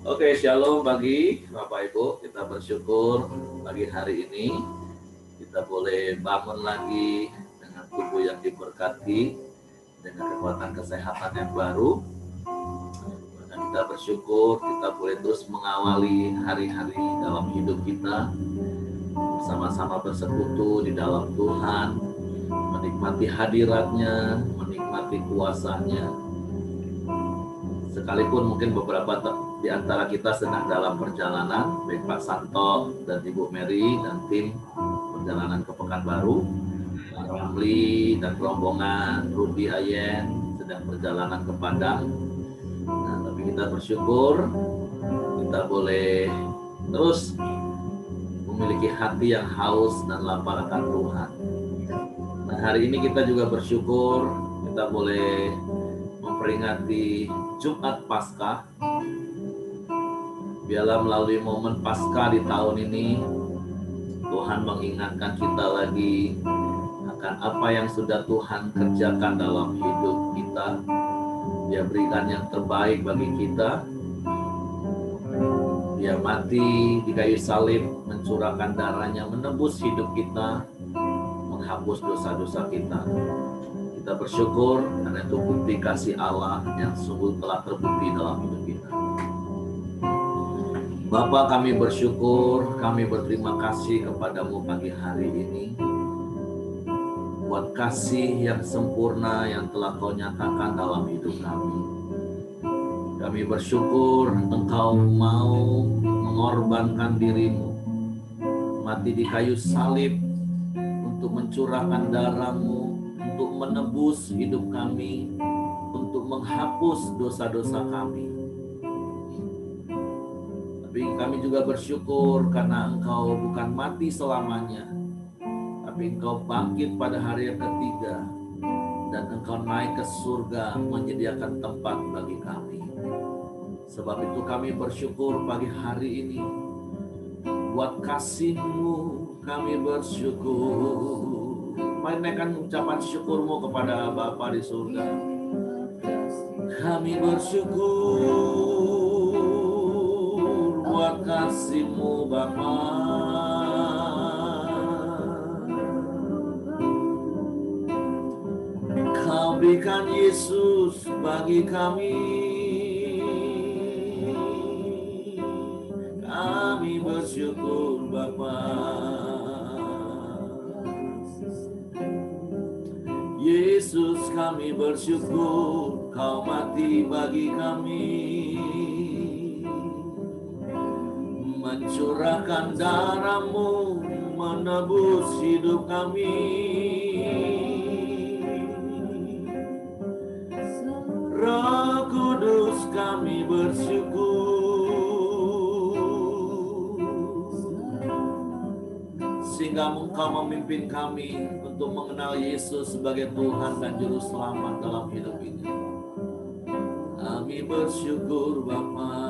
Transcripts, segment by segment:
Oke, shalom pagi Bapak Ibu. Kita bersyukur pagi hari ini kita boleh bangun lagi dengan tubuh yang diberkati, dengan kekuatan kesehatan yang baru. Dan kita bersyukur kita boleh terus mengawali hari-hari dalam hidup kita, bersama-sama bersekutu di dalam Tuhan, menikmati hadiratnya, menikmati kuasanya. Sekalipun mungkin beberapa di antara kita sedang dalam perjalanan, baik Pak Santo dan Ibu Mary dan tim perjalanan ke Pekanbaru, Pak Ramli dan rombongan Rudy Ayen sedang perjalanan ke Padang. Nah, tapi kita bersyukur kita boleh terus memiliki hati yang haus dan lapar akan Tuhan. Nah, hari ini kita juga bersyukur kita boleh memperingati Jumat Paskah. Biarlah melalui momen Paskah di tahun ini, Tuhan mengingatkan kita lagi akan apa yang sudah Tuhan kerjakan dalam hidup kita. Dia berikan yang terbaik bagi kita. Dia mati di kayu salib, mencurahkan darahnya, menebus hidup kita, menghapus dosa-dosa kita. Kita bersyukur karena itu bukti kasih Allah yang sungguh telah terbukti dalam hidup kita. Bapa, kami bersyukur, kami berterima kasih kepadamu pagi hari ini buat kasih yang sempurna yang telah kau nyatakan dalam hidup kami. Kami bersyukur engkau mau mengorbankan dirimu, mati di kayu salib untuk mencurahkan darahmu, untuk menebus hidup kami, untuk menghapus dosa-dosa kami. Tapi kami juga bersyukur karena engkau bukan mati selamanya, tapi engkau bangkit pada hari yang ketiga, dan engkau naik ke surga menyediakan tempat bagi kami. Sebab itu kami bersyukur pagi hari ini, buat kasih-Mu kami bersyukur. Mari naikkan ucapan syukurmu kepada Bapa di surga. Kami bersyukur buat kasih-Mu Bapa. Kau berikan Yesus bagi kami. Kami bersyukur Bapa. Yesus, kami bersyukur kau mati bagi kami, mencurahkan darahmu, menebus hidup kami. Roh Kudus, kami bersyukur sehingga engkau memimpin kami untuk mengenal Yesus sebagai Tuhan dan Juru Selamat dalam hidup ini. Kami bersyukur Bapa.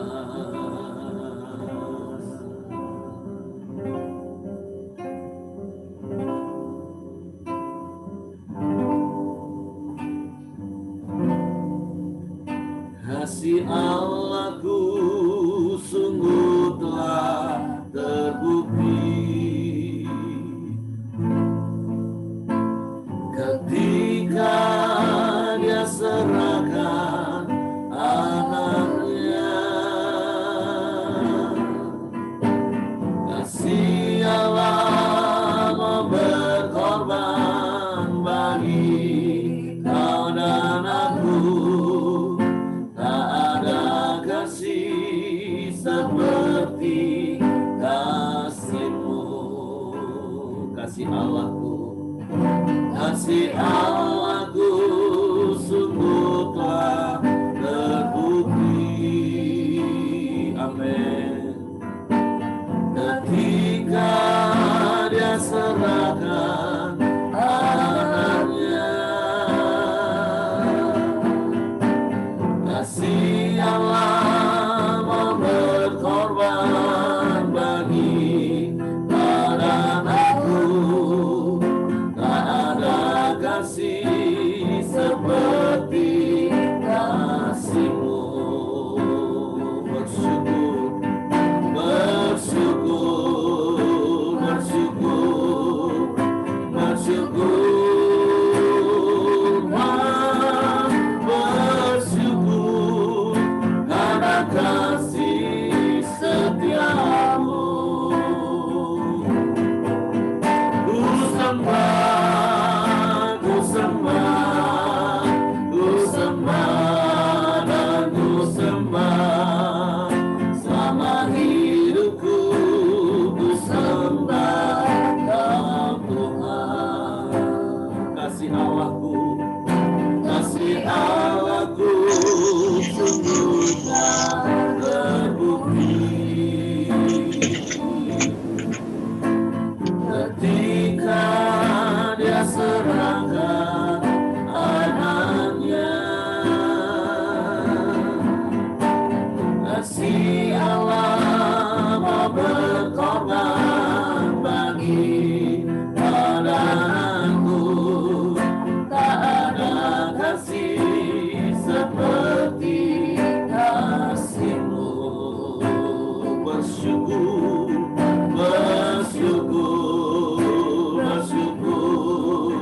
Kasih Allahku sungguh telah terbukti ketika Dia serahkan anaknya. Kasih Allah mau berkorban bagi kau dan aku. Tak ada kasih seperti kasih-Mu. Kasih Allahku, kasih Allahku sungguh telah terbukti. Amin. Ketika Dia serahkan anaknya, kasih Allah mau berkorban bagi kau dan aku. Tak ada kasih Ketika dia serahkan anaknya, kasih Allah mau berkorban bagi anakku. Tak ada kasih seperti kasih-Mu. Bersyukur, bersyukur, bersyukur,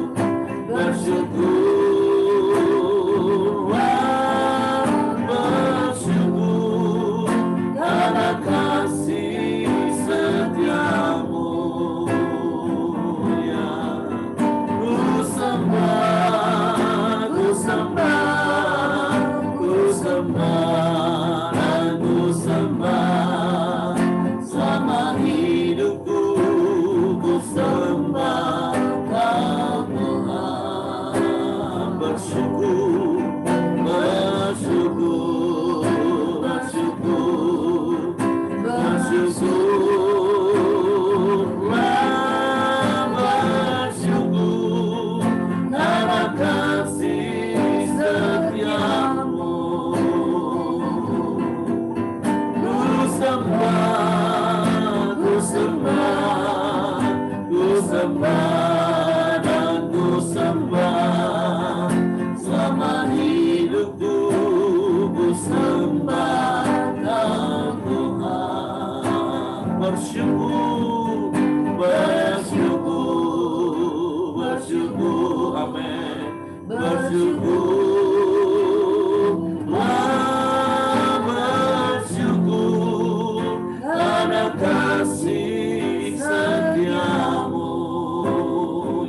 bersyukurlah, bersyukur karena kasih setia-Mu. Ya, ku sembah, ku sembah, ku sembah, dan ku sembah selama hidupku. Ku sembah Kau Tuhan. Bersyukur, bersyukur, bersyukur, bersyukurlah, bersyukur karena kasih setia-Mu. Ku sembah, ku sembah, ku sembah, dan ku sembah selama hidupku. Ku sembah Kau Tuhan. Bersyukur, bersyukur, bersyukur, amin. Bersyukurlah, bersyukur karena kasih setia-Mu.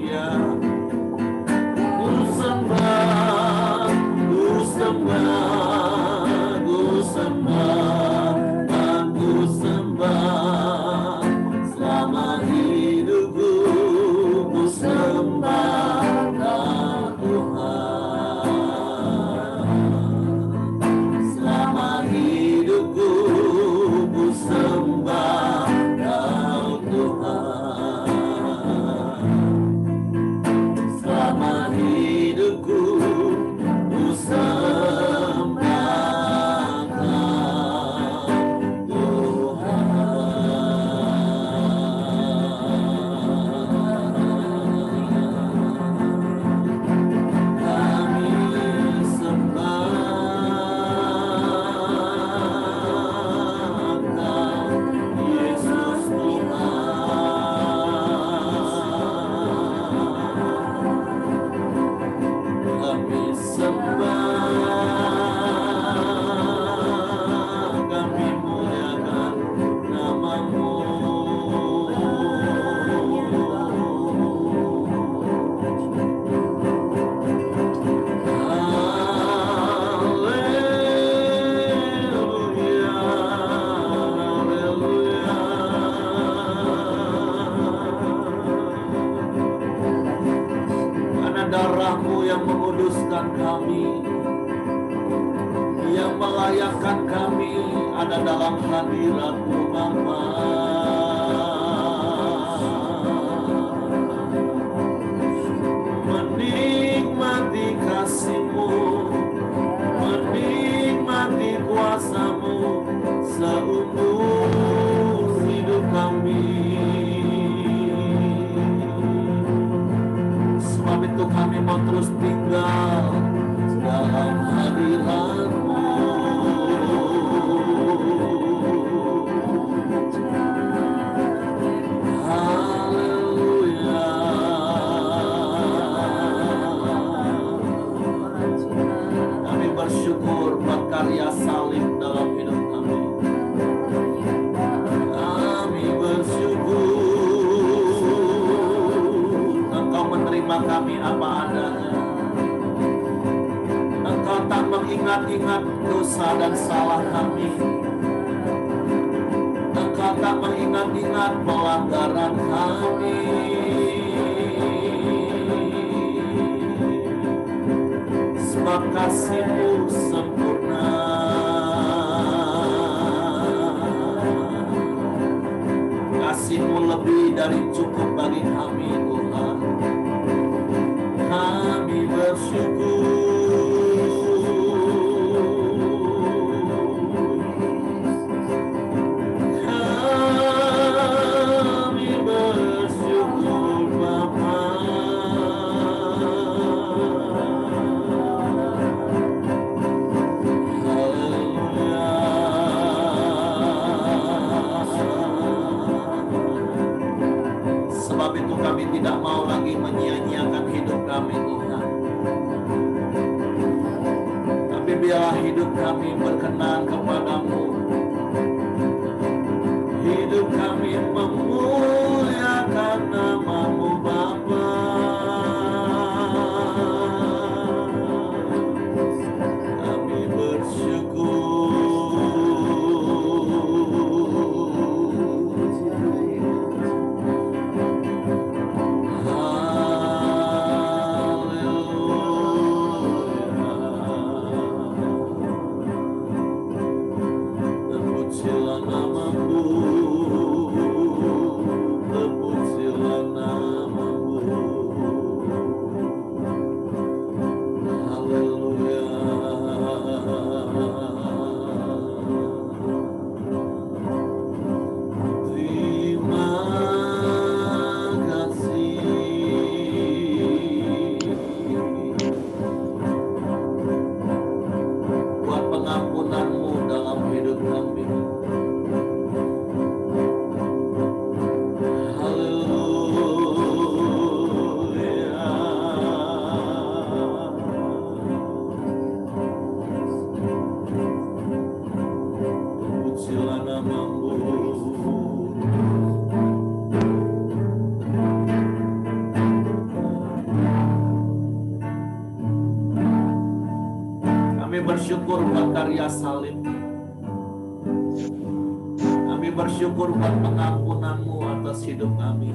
Ya, ku sembah, ku sembah, ku sembah, dan ku sembah selama hidupku. Ku sembah Kau Tuhan. Selama hidupku ku sembah Kau Tuhan. Selama hidupku ku sembah Kau Tuhan. Kami sembah Kau, Yesus Tuhan. Kami sembah, kami muliakan nama-Mu. Haleluya, haleluya. Karena darah-Mu yang menguduskan kami, yang melayakkan kami ada dalam hadirat-Mu Bapa. Menikmati kasih-Mu, menikmati kuasa-Mu seumur hidup kami. Sebab itu kami mau terus tinggal dalam hadirat-Mu. Haleluya. Kami bersyukur buat karya salib dalam hidup kami. Kami bersyukur Engkau menerima kami apa adanya. Engkau tak mengingat-ingat dosa dan salah kami. Engkau tak mengingat-ingat pelanggaran kami. Sebab kasih-Mu sempurna. dari cukup bagi kami Tuhan. Kami bersyukur. Kami tidak mau lagi menyia-nyiakan hidup kami Tuhan. Tapi biarlah hidup kami berkenan kepadamu. Hidup kami memuliakan nama-Mu Bapa. Kami bersyukur. Bersyukur buat karya salib. Kami bersyukur buat pengampunan-Mu atas hidup kami.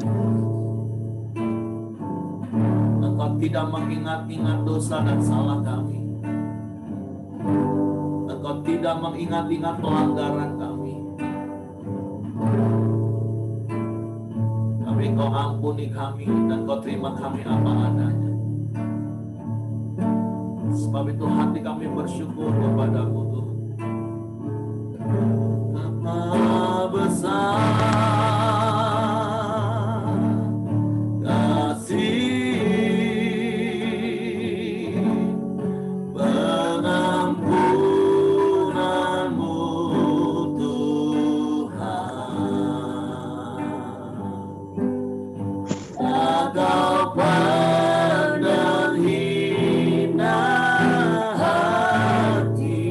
Engkau tidak mengingat-ingat dosa dan salah kami. Engkau tidak mengingat-ingat pelanggaran kami. Tapi Kau ampuni kami dan Kau terima kami apa adanya. Sebab itu hati kami bersyukur kepada-Mu Tuhan. Betapa besar kasih pengampunan-Mu Tuhan. Engkau pandang hina hati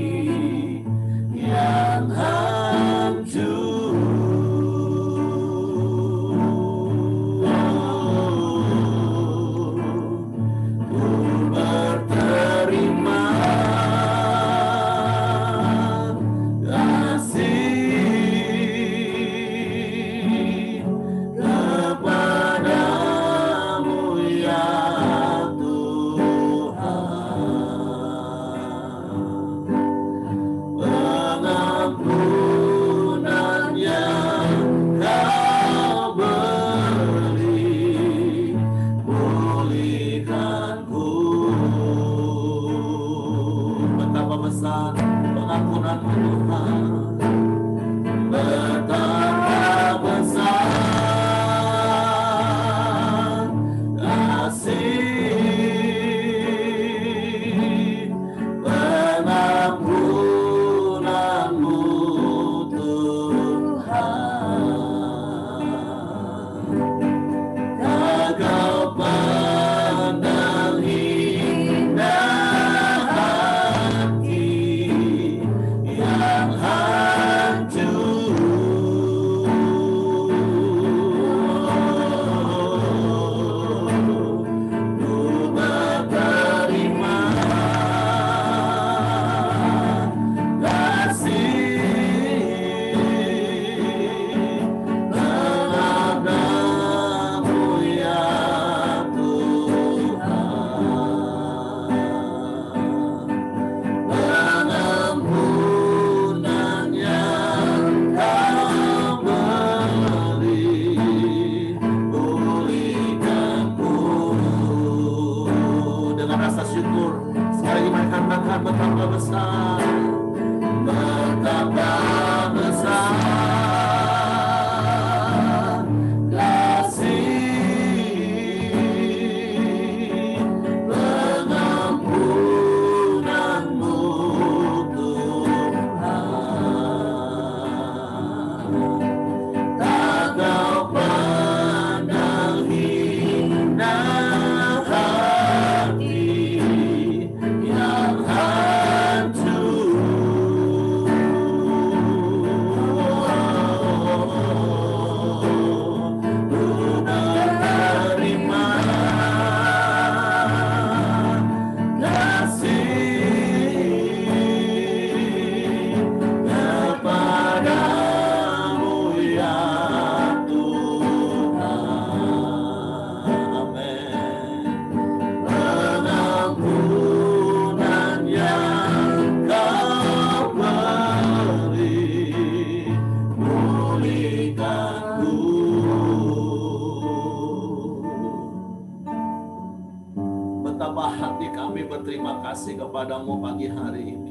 kasih kepadamu pagi hari ini.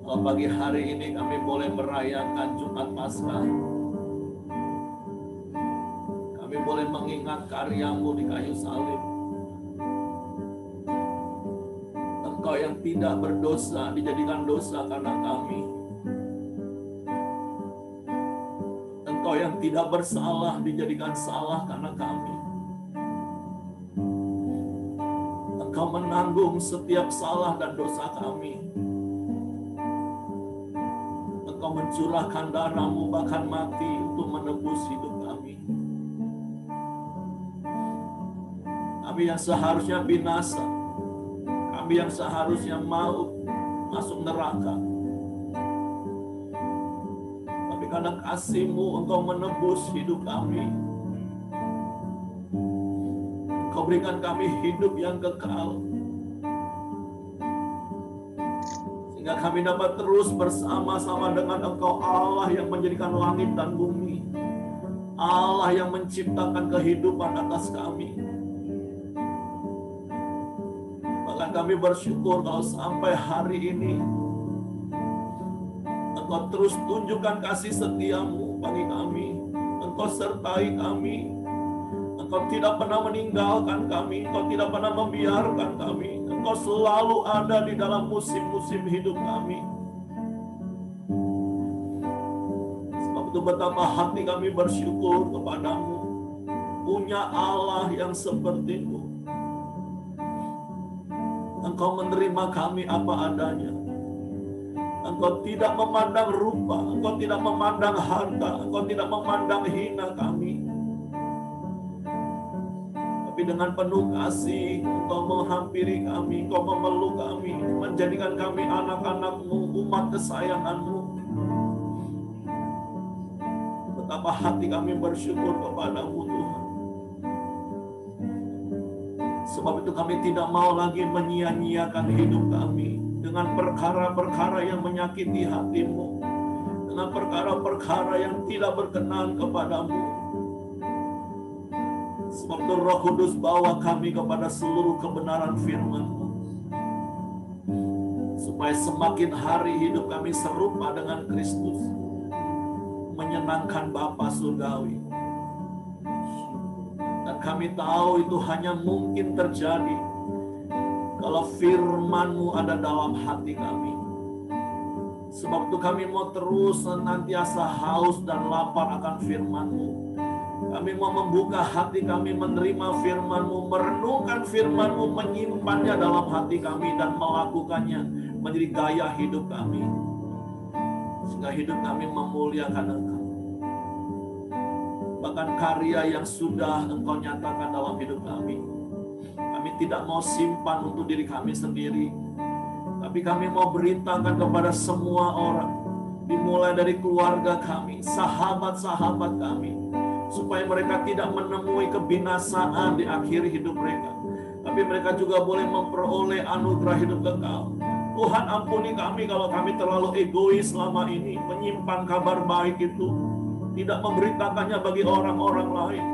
Kalau pagi hari ini kami boleh merayakan Jumat Paskah, kami boleh mengingat karyamu di kayu salib. Engkau yang tidak berdosa dijadikan dosa karena kami. Engkau yang tidak bersalah dijadikan salah karena kami. Engkau menanggung setiap salah dan dosa kami. Engkau mencurahkan darah-Mu bahkan mati untuk menebus hidup kami. Kami yang seharusnya binasa, kami yang seharusnya mau masuk neraka, tapi karena kasih-Mu Engkau menebus hidup kami. Engkau berikan kami hidup yang kekal, sehingga kami dapat terus bersama-sama dengan Engkau, Allah yang menjadikan langit dan bumi, Allah yang menciptakan kehidupan atas kami. Bahkan kami bersyukur kalau sampai hari ini Engkau terus tunjukkan kasih setia-Mu bagi kami. Engkau sertai kami. Engkau tidak pernah meninggalkan kami. Engkau tidak pernah membiarkan kami. Engkau selalu ada di dalam musim-musim hidup kami. Sebab itu betapa hati kami bersyukur kepadamu, punya Allah yang seperti-Mu. Engkau menerima kami apa adanya. Engkau tidak memandang rupa, Engkau tidak memandang harta, Engkau tidak memandang hina kami. Tapi dengan penuh kasih, Engkau menghampiri kami, Engkau memeluk kami, menjadikan kami anak-anak-Mu, umat kesayangan-Mu. Betapa hati kami bersyukur kepadamu, Tuhan. Sebab itu kami tidak mau lagi menyia-nyiakan hidup kami dengan perkara-perkara yang menyakiti hati-Mu, dengan perkara-perkara yang tidak berkenan kepadamu. Sebab itu Roh Kudus bawa kami kepada seluruh kebenaran firman-Mu, supaya semakin hari hidup kami serupa dengan Kristus, menyenangkan Bapa Surgawi. Dan kami tahu itu hanya mungkin terjadi kalau firman-Mu ada dalam hati kami. Sebab itu kami mau terus senantiasa haus dan lapar akan firman-Mu. Kami mau membuka hati kami menerima firman-Mu, merenungkan firman-Mu, menyimpannya dalam hati kami dan melakukannya menjadi gaya hidup kami. Sehingga hidup kami memuliakan Engkau. Bahkan karya yang sudah Engkau nyatakan dalam hidup kami, kami tidak mau simpan untuk diri kami sendiri, tapi kami mau beritakan kepada semua orang, dimulai dari keluarga kami, sahabat-sahabat kami, supaya mereka tidak menemui kebinasaan di akhir hidup mereka, tapi mereka juga boleh memperoleh anugerah hidup kekal. Tuhan, ampuni kami kalau kami terlalu egois selama ini, menyimpan kabar baik itu, tidak memberitakannya bagi orang-orang lain.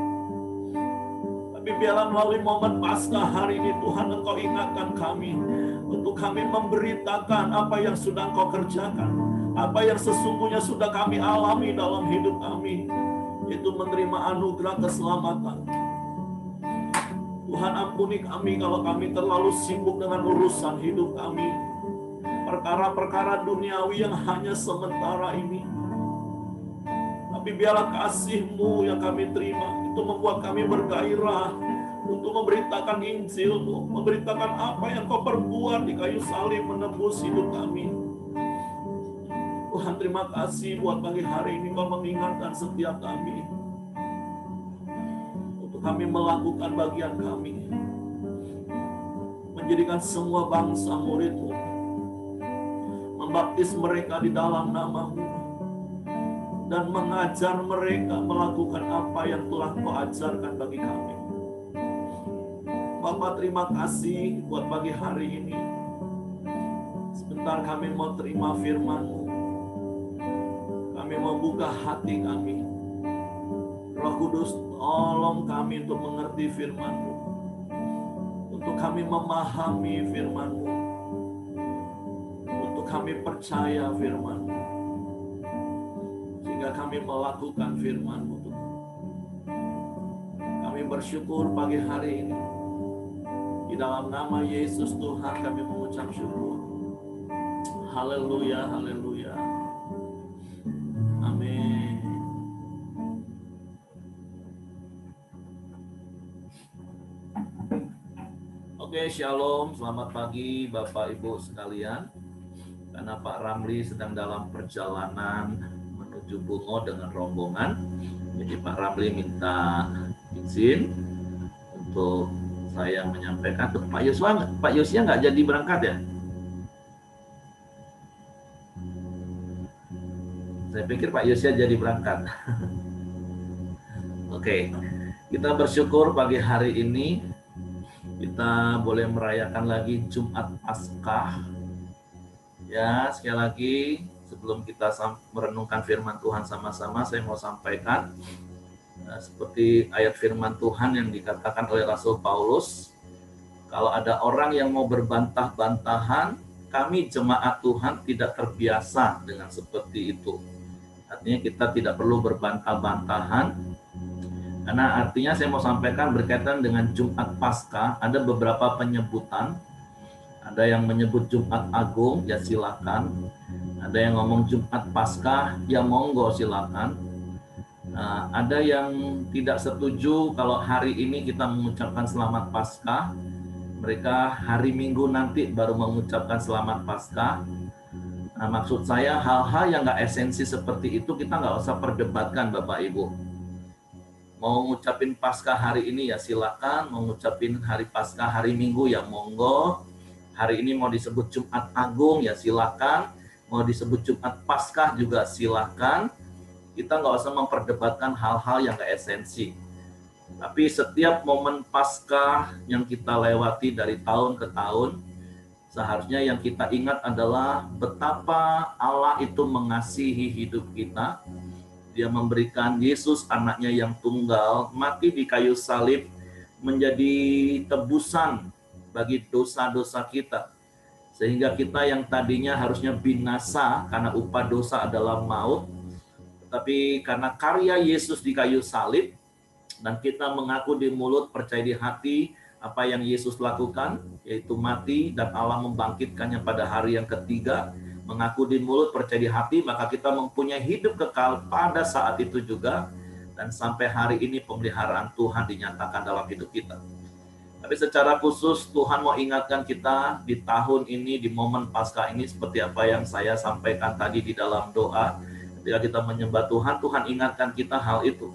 Tapi biarlah melalui momen Paskah hari ini, Tuhan, Engkau ingatkan kami untuk kami memberitakan apa yang sudah Engkau kerjakan, apa yang sesungguhnya sudah kami alami dalam hidup kami, yaitu menerima anugerah keselamatan. Tuhan, ampuni kami kalau kami terlalu sibuk dengan urusan hidup kami, perkara-perkara duniawi yang hanya sementara ini. Tapi biarlah kasih-Mu yang kami terima itu membuat kami bergairah untuk memberitakan Injil-Mu, memberitakan apa yang Kau perbuat di kayu salib menebus hidup kami. Tuhan, terima kasih buat pagi hari ini Kau mengingatkan setiap kami untuk kami melakukan bagian kami, menjadikan semua bangsa murid-Mu, membaptis mereka di dalam nama-Mu, dan mengajar mereka melakukan apa yang telah Kau ajarkan bagi kami. Bapa, terima kasih buat pagi hari ini. Sebentar kami mau terima firman-Mu. Kami mau buka hati kami. Roh Kudus, tolong kami untuk mengerti firman-Mu, untuk kami memahami firman-Mu, untuk kami percaya firman-Mu, sehingga kami melakukan firman-Mu, Tuhan. Kami bersyukur pagi hari ini. Di dalam nama Yesus Tuhan kami mengucap syukur. Haleluya, haleluya. Amin. Oke, shalom, selamat pagi Bapak Ibu sekalian. Karena Pak Ramli sedang dalam perjalanan menuju Bungo dengan rombongan, jadi Pak Ramli minta izin untuk saya menyampaikan. Pak Yosua nggak jadi berangkat ya? Saya pikir Pak Yosua jadi berangkat. Oke, kita bersyukur pagi hari ini kita boleh merayakan lagi Jumat Paskah. Ya, sekali lagi sebelum kita merenungkan firman Tuhan sama-sama, saya mau sampaikan seperti ayat firman Tuhan yang dikatakan oleh Rasul Paulus, kalau ada orang yang mau berbantah-bantahan, kami jemaat Tuhan tidak terbiasa dengan seperti itu. Artinya kita tidak perlu berbantah-bantahan, karena artinya saya mau sampaikan berkaitan dengan Jumat Paskah, ada beberapa penyebutan. Ada yang menyebut Jumat Agung, ya silakan. Ada yang ngomong Jumat Paskah, ya monggo silakan. Ada yang tidak setuju kalau hari ini kita mengucapkan Selamat Paskah. Mereka hari Minggu nanti baru mengucapkan Selamat Paskah. Nah, maksud saya hal-hal yang nggak esensi seperti itu kita nggak usah perdebatkan Bapak Ibu. Mau ngucapin Paskah hari ini ya silakan, mau ngucapin hari Paskah hari Minggu ya monggo. Hari ini mau disebut Jumat Agung ya silakan, mau disebut Jumat Paskah juga silakan. Kita nggak usah memperdebatkan hal-hal yang nggak esensi. Tapi setiap momen Paskah yang kita lewati dari tahun ke tahun, seharusnya yang kita ingat adalah betapa Allah itu mengasihi hidup kita. Dia memberikan Yesus anaknya yang tunggal mati di kayu salib menjadi tebusan bagi dosa-dosa kita. Sehingga kita yang tadinya harusnya binasa karena upah dosa adalah maut, tapi karena karya Yesus di kayu salib dan kita mengaku di mulut, percaya di hati apa yang Yesus lakukan, yaitu mati dan Allah membangkitkannya pada hari yang ketiga, mengaku di mulut, percaya di hati, maka kita mempunyai hidup kekal pada saat itu juga, dan sampai hari ini pemeliharaan Tuhan dinyatakan dalam hidup kita. Tapi secara khusus Tuhan mau ingatkan kita di tahun ini, di momen Paskah ini, seperti apa yang saya sampaikan tadi di dalam doa. Ketika kita menyembah Tuhan, Tuhan ingatkan kita hal itu.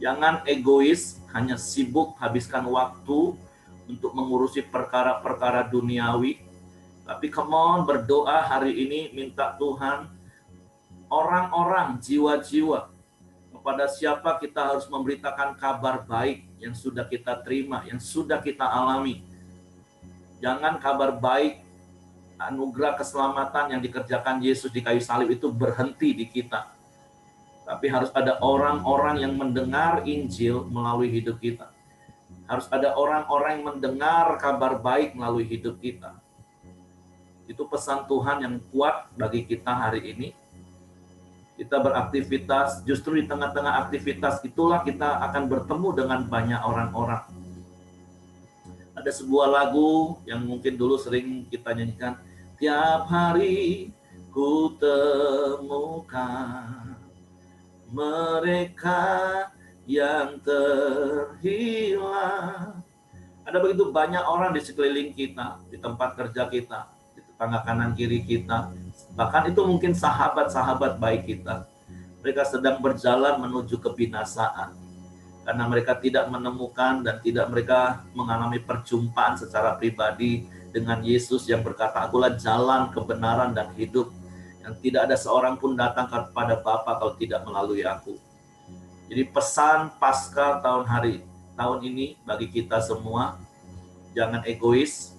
Jangan egois, hanya sibuk habiskan waktu untuk mengurusi perkara-perkara duniawi. Tapi come on, berdoa hari ini, minta Tuhan orang-orang, jiwa-jiwa, kepada siapa kita harus memberitakan kabar baik yang sudah kita terima, yang sudah kita alami. Jangan kabar baik, anugerah keselamatan yang dikerjakan Yesus di kayu salib itu berhenti di kita. Tapi harus ada orang-orang yang mendengar Injil melalui hidup kita. Harus ada orang-orang yang mendengar kabar baik melalui hidup kita. Itu pesan Tuhan yang kuat bagi kita hari ini. Kita beraktivitas, justru di tengah-tengah aktivitas itulah kita akan bertemu dengan banyak orang-orang. Ada sebuah lagu yang mungkin dulu sering kita nyanyikan, tiap hari ku temukan mereka yang terhilang. Ada begitu banyak orang di sekeliling kita, di tempat kerja kita, di tetangga kanan kiri kita, bahkan itu mungkin sahabat-sahabat baik kita. Mereka sedang berjalan menuju kebinasaan karena mereka tidak menemukan dan tidak mereka mengalami perjumpaan secara pribadi dengan Yesus yang berkata, akulah jalan, kebenaran, dan hidup, yang tidak ada seorang pun datang kepada Bapa kalau tidak melalui aku. Jadi pesan Paskah tahun ini bagi kita semua, jangan egois.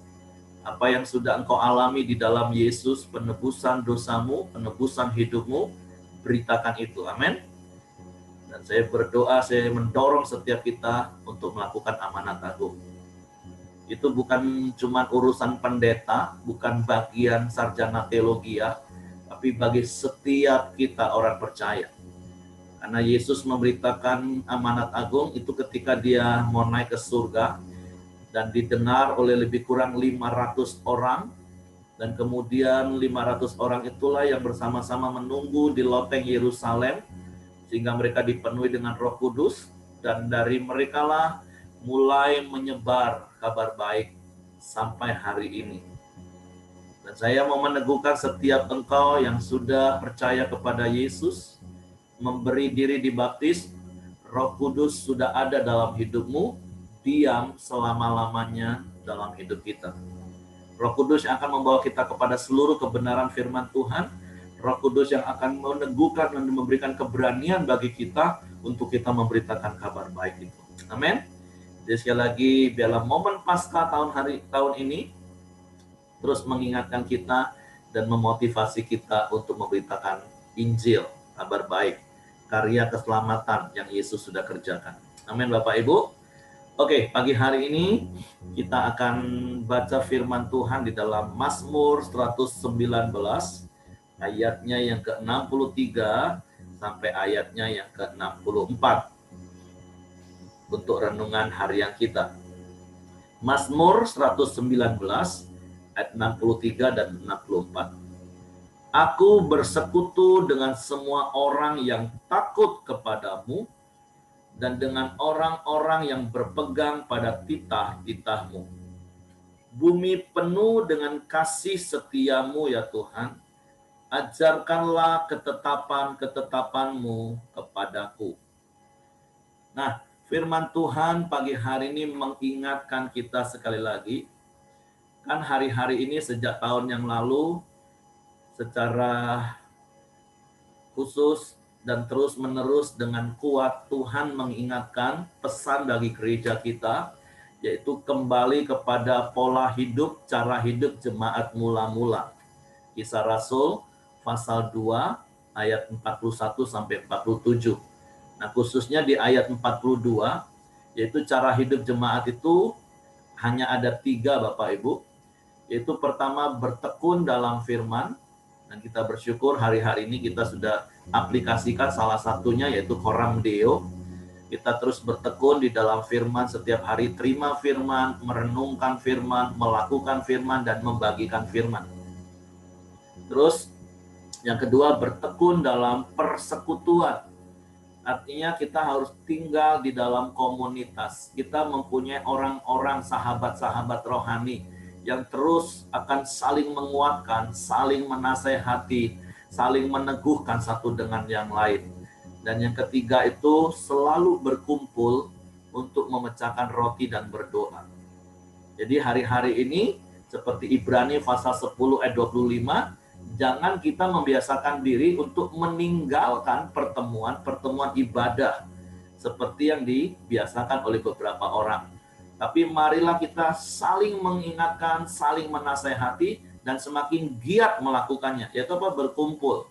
Apa yang sudah engkau alami di dalam Yesus, penebusan dosamu, penebusan hidupmu, beritakan itu. Amin. Dan saya berdoa, saya mendorong setiap kita untuk melakukan amanat agung. Itu bukan cuma urusan pendeta, bukan bagian sarjana teologi ya, tapi bagi setiap kita orang percaya. Karena Yesus memberitakan amanat agung itu ketika dia mau naik ke surga dan didengar oleh lebih kurang 500 orang, dan kemudian 500 orang itulah yang bersama-sama menunggu di loteng Yerusalem sehingga mereka dipenuhi dengan Roh Kudus, dan dari merekalah mulai menyebar kabar baik sampai hari ini. Dan saya mau meneguhkan setiap engkau yang sudah percaya kepada Yesus, memberi diri dibaptis, Roh Kudus sudah ada dalam hidupmu, diam selama-lamanya dalam hidup kita. Roh Kudus yang akan membawa kita kepada seluruh kebenaran firman Tuhan, Roh Kudus yang akan meneguhkan dan memberikan keberanian bagi kita untuk kita memberitakan kabar baik itu. Amin. Jadi sekali lagi, biarlah momen Paskah tahun ini terus mengingatkan kita dan memotivasi kita untuk memberitakan Injil, kabar baik, karya keselamatan yang Yesus sudah kerjakan. Amin Bapak Ibu. Oke, pagi hari ini kita akan baca firman Tuhan di dalam Mazmur 119, ayatnya yang ke-63 sampai ayatnya yang ke-64 untuk renungan harian kita. Mazmur 119 ayat 63 dan 64. Aku bersekutu dengan semua orang yang takut kepadamu dan dengan orang-orang yang berpegang pada titah-titahmu. Bumi penuh dengan kasih setiamu ya Tuhan. Ajarkanlah ketetapan-ketetapanmu kepadaku. Nah, firman Tuhan pagi hari ini mengingatkan kita sekali lagi, kan hari-hari ini sejak tahun yang lalu secara khusus dan terus-menerus dengan kuat Tuhan mengingatkan pesan bagi gereja kita, yaitu kembali kepada pola hidup, cara hidup jemaat mula-mula. Kisah Rasul pasal 2 ayat 41 sampai 47. Nah, khususnya di ayat 42, yaitu cara hidup jemaat itu hanya ada 3 Bapak Ibu. Yaitu pertama, bertekun dalam firman, dan kita bersyukur hari-hari ini kita sudah aplikasikan salah satunya yaitu Coram Deo. Kita terus bertekun di dalam firman, setiap hari terima firman, merenungkan firman, melakukan firman, dan membagikan firman. Terus yang kedua, bertekun dalam persekutuan. Artinya kita harus tinggal di dalam komunitas. Kita mempunyai orang-orang, sahabat-sahabat rohani yang terus akan saling menguatkan, saling menasehati, saling meneguhkan satu dengan yang lain. Dan yang ketiga itu selalu berkumpul untuk memecahkan roti dan berdoa. Jadi hari-hari ini seperti Ibrani pasal 10 ayat 25, jangan kita membiasakan diri untuk meninggalkan pertemuan ibadah seperti yang dibiasakan oleh beberapa orang. Tapi marilah kita saling mengingatkan, saling menasehati, dan semakin giat melakukannya. Yaitu apa? Berkumpul.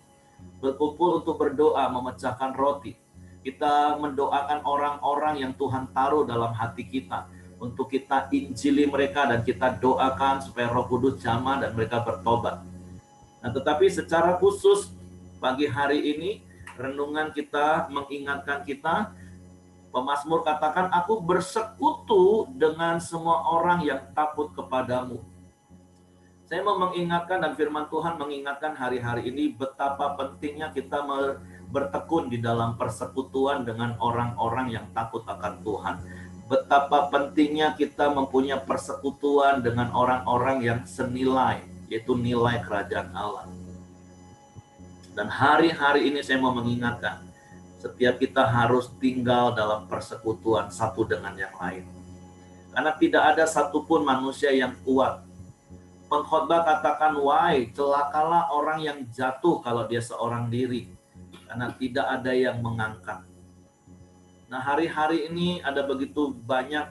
Berkumpul untuk berdoa, memecahkan roti. Kita mendoakan orang-orang yang Tuhan taruh dalam hati kita. Untuk kita injili mereka dan kita doakan supaya Roh Kudus jamah dan mereka bertobat. Nah, tetapi secara khusus pagi hari ini renungan kita mengingatkan kita, pemazmur katakan, aku bersekutu dengan semua orang yang takut kepadamu. Saya mau mengingatkan dan firman Tuhan mengingatkan hari-hari ini betapa pentingnya kita bertekun di dalam persekutuan dengan orang-orang yang takut akan Tuhan. Betapa pentingnya kita mempunyai persekutuan dengan orang-orang yang senilai, yaitu nilai kerajaan Allah. Dan hari-hari ini saya mau mengingatkan, setiap kita harus tinggal dalam persekutuan satu dengan yang lain. Karena tidak ada satupun manusia yang kuat. Pengkhotbah katakan, wahai celakalah orang yang jatuh kalau dia seorang diri, karena tidak ada yang mengangkat. Nah, hari-hari ini ada begitu banyak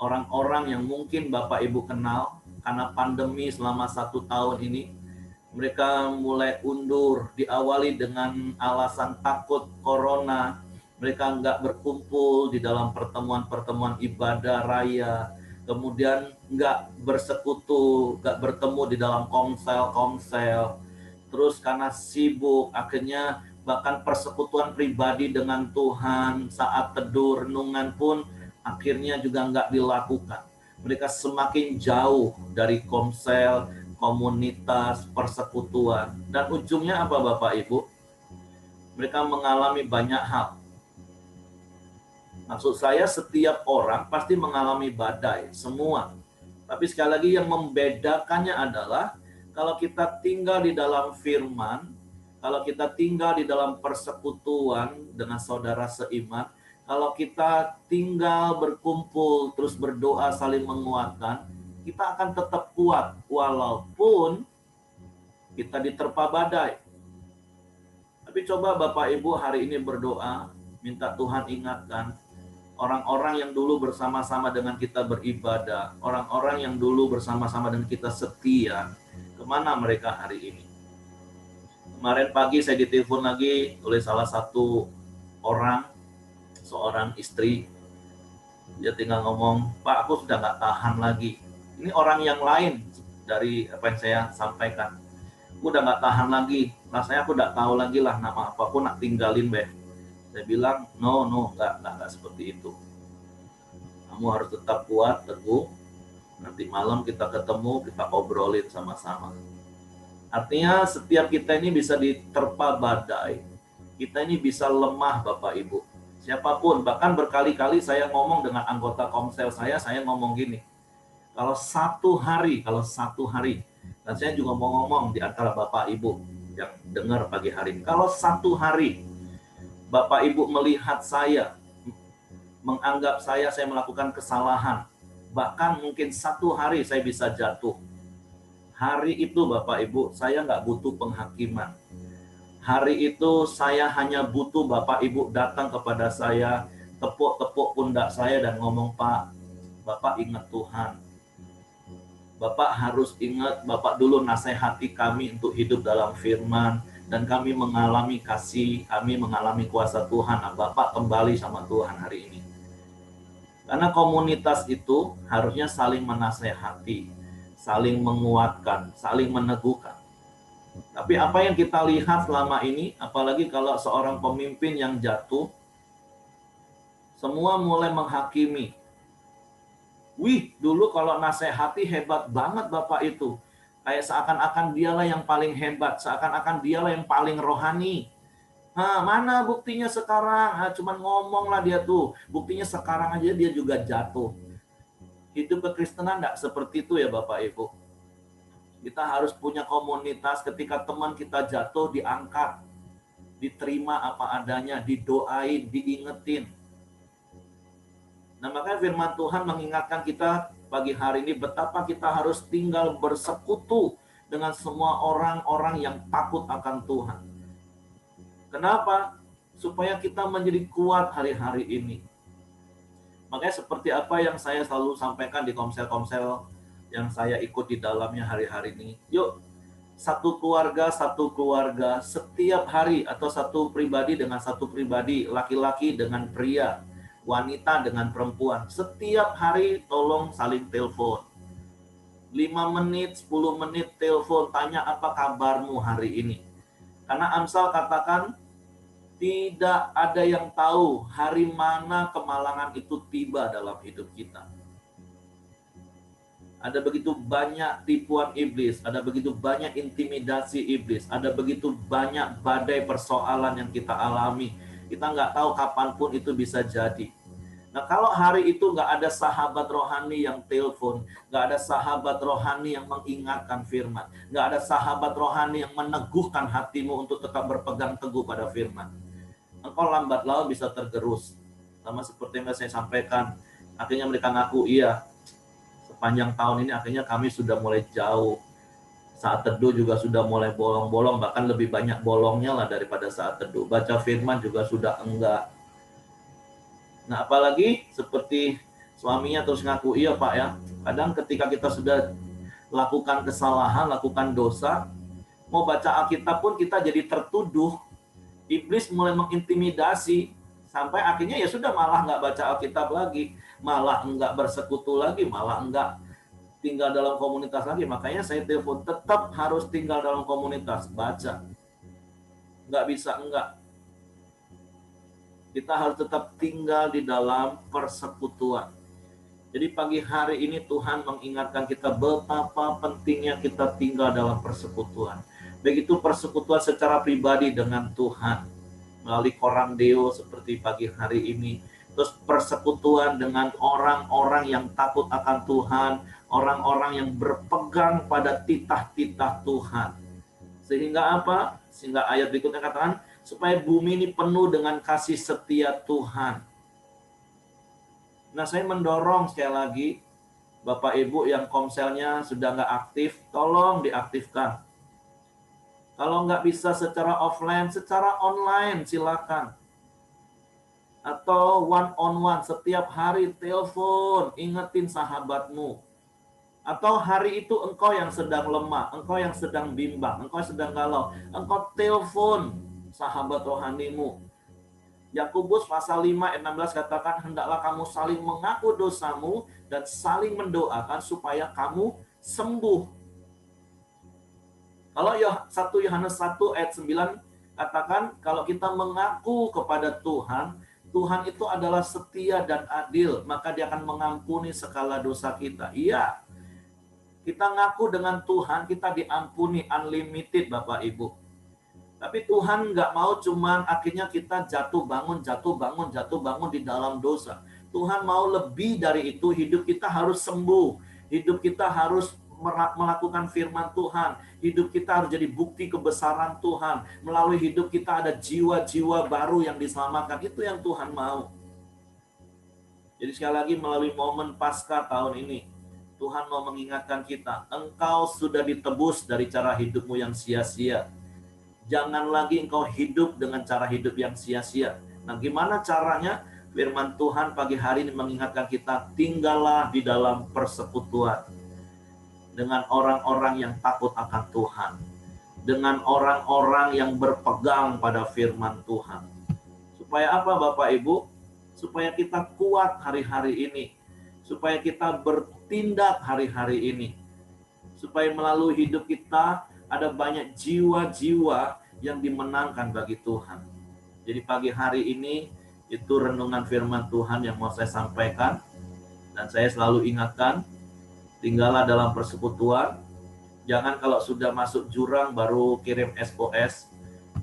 orang-orang yang mungkin Bapak Ibu kenal, karena pandemi selama 1 tahun ini, mereka mulai undur, diawali dengan alasan takut corona, mereka nggak berkumpul di dalam pertemuan-pertemuan ibadah raya, kemudian nggak bersekutu, nggak bertemu di dalam komsel, terus karena sibuk, akhirnya bahkan persekutuan pribadi dengan Tuhan, saat teduh, renungan pun akhirnya juga nggak dilakukan. Mereka semakin jauh dari komsel, komunitas, persekutuan. Dan ujungnya apa Bapak Ibu? Mereka mengalami banyak hal. Maksud saya setiap orang pasti mengalami badai, semua. Tapi sekali lagi yang membedakannya adalah kalau kita tinggal di dalam firman, kalau kita tinggal di dalam persekutuan dengan saudara seiman, kalau kita tinggal berkumpul, terus berdoa saling menguatkan, kita akan tetap kuat walaupun kita diterpa badai. Tapi coba Bapak Ibu hari ini berdoa, minta Tuhan ingatkan, orang-orang yang dulu bersama-sama dengan kita beribadah, orang-orang yang dulu bersama-sama dengan kita setia, kemana mereka hari ini? Kemarin pagi saya ditelepon lagi oleh salah satu orang, seorang istri. Dia tinggal ngomong, Pak, aku sudah nggak tahan lagi. Ini orang yang lain dari apa yang saya sampaikan. Aku udah nggak tahan lagi, rasanya aku udah tahu lagi lah nama apapun nak tinggalin, Beh. Saya bilang, no, nggak seperti itu. Kamu harus tetap kuat, teguh. Nanti malam kita ketemu, kita obrolin sama-sama. Artinya setiap kita ini bisa diterpa badai. Kita ini bisa lemah Bapak Ibu. Siapapun, bahkan berkali-kali saya ngomong dengan anggota komsel saya ngomong gini. Kalau satu hari, dan saya juga mau ngomong di antara Bapak Ibu yang dengar pagi hari ini. Kalau satu hari Bapak Ibu melihat saya, menganggap saya melakukan kesalahan, bahkan mungkin satu hari saya bisa jatuh. Hari itu Bapak Ibu, saya nggak butuh penghakiman. Hari itu saya hanya butuh Bapak Ibu datang kepada saya, tepuk-tepuk pundak saya dan ngomong, Pak, Bapak ingat Tuhan. Bapak harus ingat, Bapak dulu nasihati kami untuk hidup dalam firman, dan kami mengalami kasih, kami mengalami kuasa Tuhan. Nah, Bapak kembali sama Tuhan hari ini. Karena komunitas itu harusnya saling menasehati, saling menguatkan, saling meneguhkan. Tapi apa yang kita lihat selama ini, apalagi kalau seorang pemimpin yang jatuh, semua mulai menghakimi. Wih, dulu kalau nasihati hebat banget Bapak itu. Kayak seakan-akan dialah yang paling hebat, seakan-akan dialah yang paling rohani. Mana buktinya sekarang? Cuman ngomong lah dia tuh. Buktinya sekarang aja dia juga jatuh. Hidup kekristenan enggak seperti itu ya Bapak Ibu. Kita harus punya komunitas ketika teman kita jatuh diangkat, diterima apa adanya, didoain, diingetin. Nah, makanya firman Tuhan mengingatkan kita pagi hari ini betapa kita harus tinggal bersekutu dengan semua orang-orang yang takut akan Tuhan. Kenapa? Supaya kita menjadi kuat hari-hari ini. Makanya seperti apa yang saya selalu sampaikan di komsel-komsel yang saya ikut di dalamnya hari-hari ini. Yuk, satu keluarga, setiap hari, atau satu pribadi dengan satu pribadi, laki-laki dengan pria, wanita dengan perempuan, setiap hari tolong saling telepon. 5 menit, 10 menit telepon, tanya apa kabarmu hari ini. Karena Amsal katakan, tidak ada yang tahu hari mana kemalangan itu tiba dalam hidup kita. Ada begitu banyak tipuan iblis, ada begitu banyak intimidasi iblis, ada begitu banyak badai persoalan yang kita alami. Kita nggak tahu kapanpun itu bisa jadi. Nah, kalau hari itu nggak ada sahabat rohani yang telepon, nggak ada sahabat rohani yang mengingatkan firman, nggak ada sahabat rohani yang meneguhkan hatimu untuk tetap berpegang teguh pada firman, engkau lambat laun bisa tergerus. Sama seperti yang saya sampaikan, akhirnya mereka ngaku, iya, sepanjang tahun ini akhirnya kami sudah mulai jauh. Saat teduh juga sudah mulai bolong-bolong, bahkan lebih banyak bolongnya lah daripada saat teduh. Baca firman juga sudah enggak. Nah, apalagi seperti suaminya terus ngaku, iya Pak ya. Kadang ketika kita sudah lakukan kesalahan, lakukan dosa, mau baca Alkitab pun kita jadi tertuduh. Iblis mulai mengintimidasi. Sampai akhirnya ya sudah, malah nggak baca Alkitab lagi, malah nggak bersekutu lagi, malah nggak tinggal dalam komunitas lagi. Makanya saya telepon, tetap harus tinggal dalam komunitas, baca. Nggak bisa enggak. Kita harus tetap tinggal di dalam persekutuan. Jadi pagi hari ini Tuhan mengingatkan kita betapa pentingnya kita tinggal dalam persekutuan. Begitu persekutuan secara pribadi dengan Tuhan, melalui Korang Deo seperti pagi hari ini. Terus persekutuan dengan orang-orang yang takut akan Tuhan, orang-orang yang berpegang pada titah-titah Tuhan. Sehingga apa? Sehingga ayat berikutnya katakan, supaya bumi ini penuh dengan kasih setia Tuhan. Nah, saya mendorong sekali lagi, Bapak Ibu yang komselnya sudah nggak aktif, tolong diaktifkan. Kalau nggak bisa secara offline, secara online silakan. Atau one on one, setiap hari telepon, ingetin sahabatmu. Atau hari itu engkau yang sedang lemah, engkau yang sedang bimbang, engkau sedang galau, engkau telepon sahabat rohanimu. Yakobus pasal 5 ayat 16 katakan, hendaklah kamu saling mengaku dosamu dan saling mendoakan supaya kamu sembuh. Kalau 1 Yohanes 1 ayat 9 katakan, kalau kita mengaku kepada Tuhan, Tuhan itu adalah setia dan adil, maka dia akan mengampuni segala dosa kita. Iya, kita ngaku dengan Tuhan, kita diampuni unlimited Bapak Ibu. Tapi Tuhan nggak mau cuman akhirnya kita jatuh bangun di dalam dosa. Tuhan mau lebih dari itu, hidup kita harus sembuh. Hidup kita harus melakukan firman Tuhan. Hidup kita harus jadi bukti kebesaran Tuhan. Melalui hidup kita ada jiwa-jiwa baru yang diselamatkan. Itu yang Tuhan mau. Jadi sekali lagi melalui momen Paskah tahun ini, Tuhan mau mengingatkan kita, engkau sudah ditebus dari cara hidupmu yang sia-sia. Jangan lagi engkau hidup dengan cara hidup yang sia-sia. Nah, gimana caranya? Firman Tuhan pagi hari ini mengingatkan kita, tinggallah di dalam persekutuan dengan orang-orang yang takut akan Tuhan, dengan orang-orang yang berpegang pada firman Tuhan. Supaya apa Bapak Ibu? Supaya kita kuat hari-hari ini, supaya kita bertindak hari-hari ini, supaya melalui hidup kita ada banyak jiwa-jiwa yang dimenangkan bagi Tuhan. Jadi pagi hari ini itu renungan firman Tuhan yang mau saya sampaikan, dan saya selalu ingatkan, tinggallah dalam persekutuan. Jangan kalau sudah masuk jurang baru kirim SOS,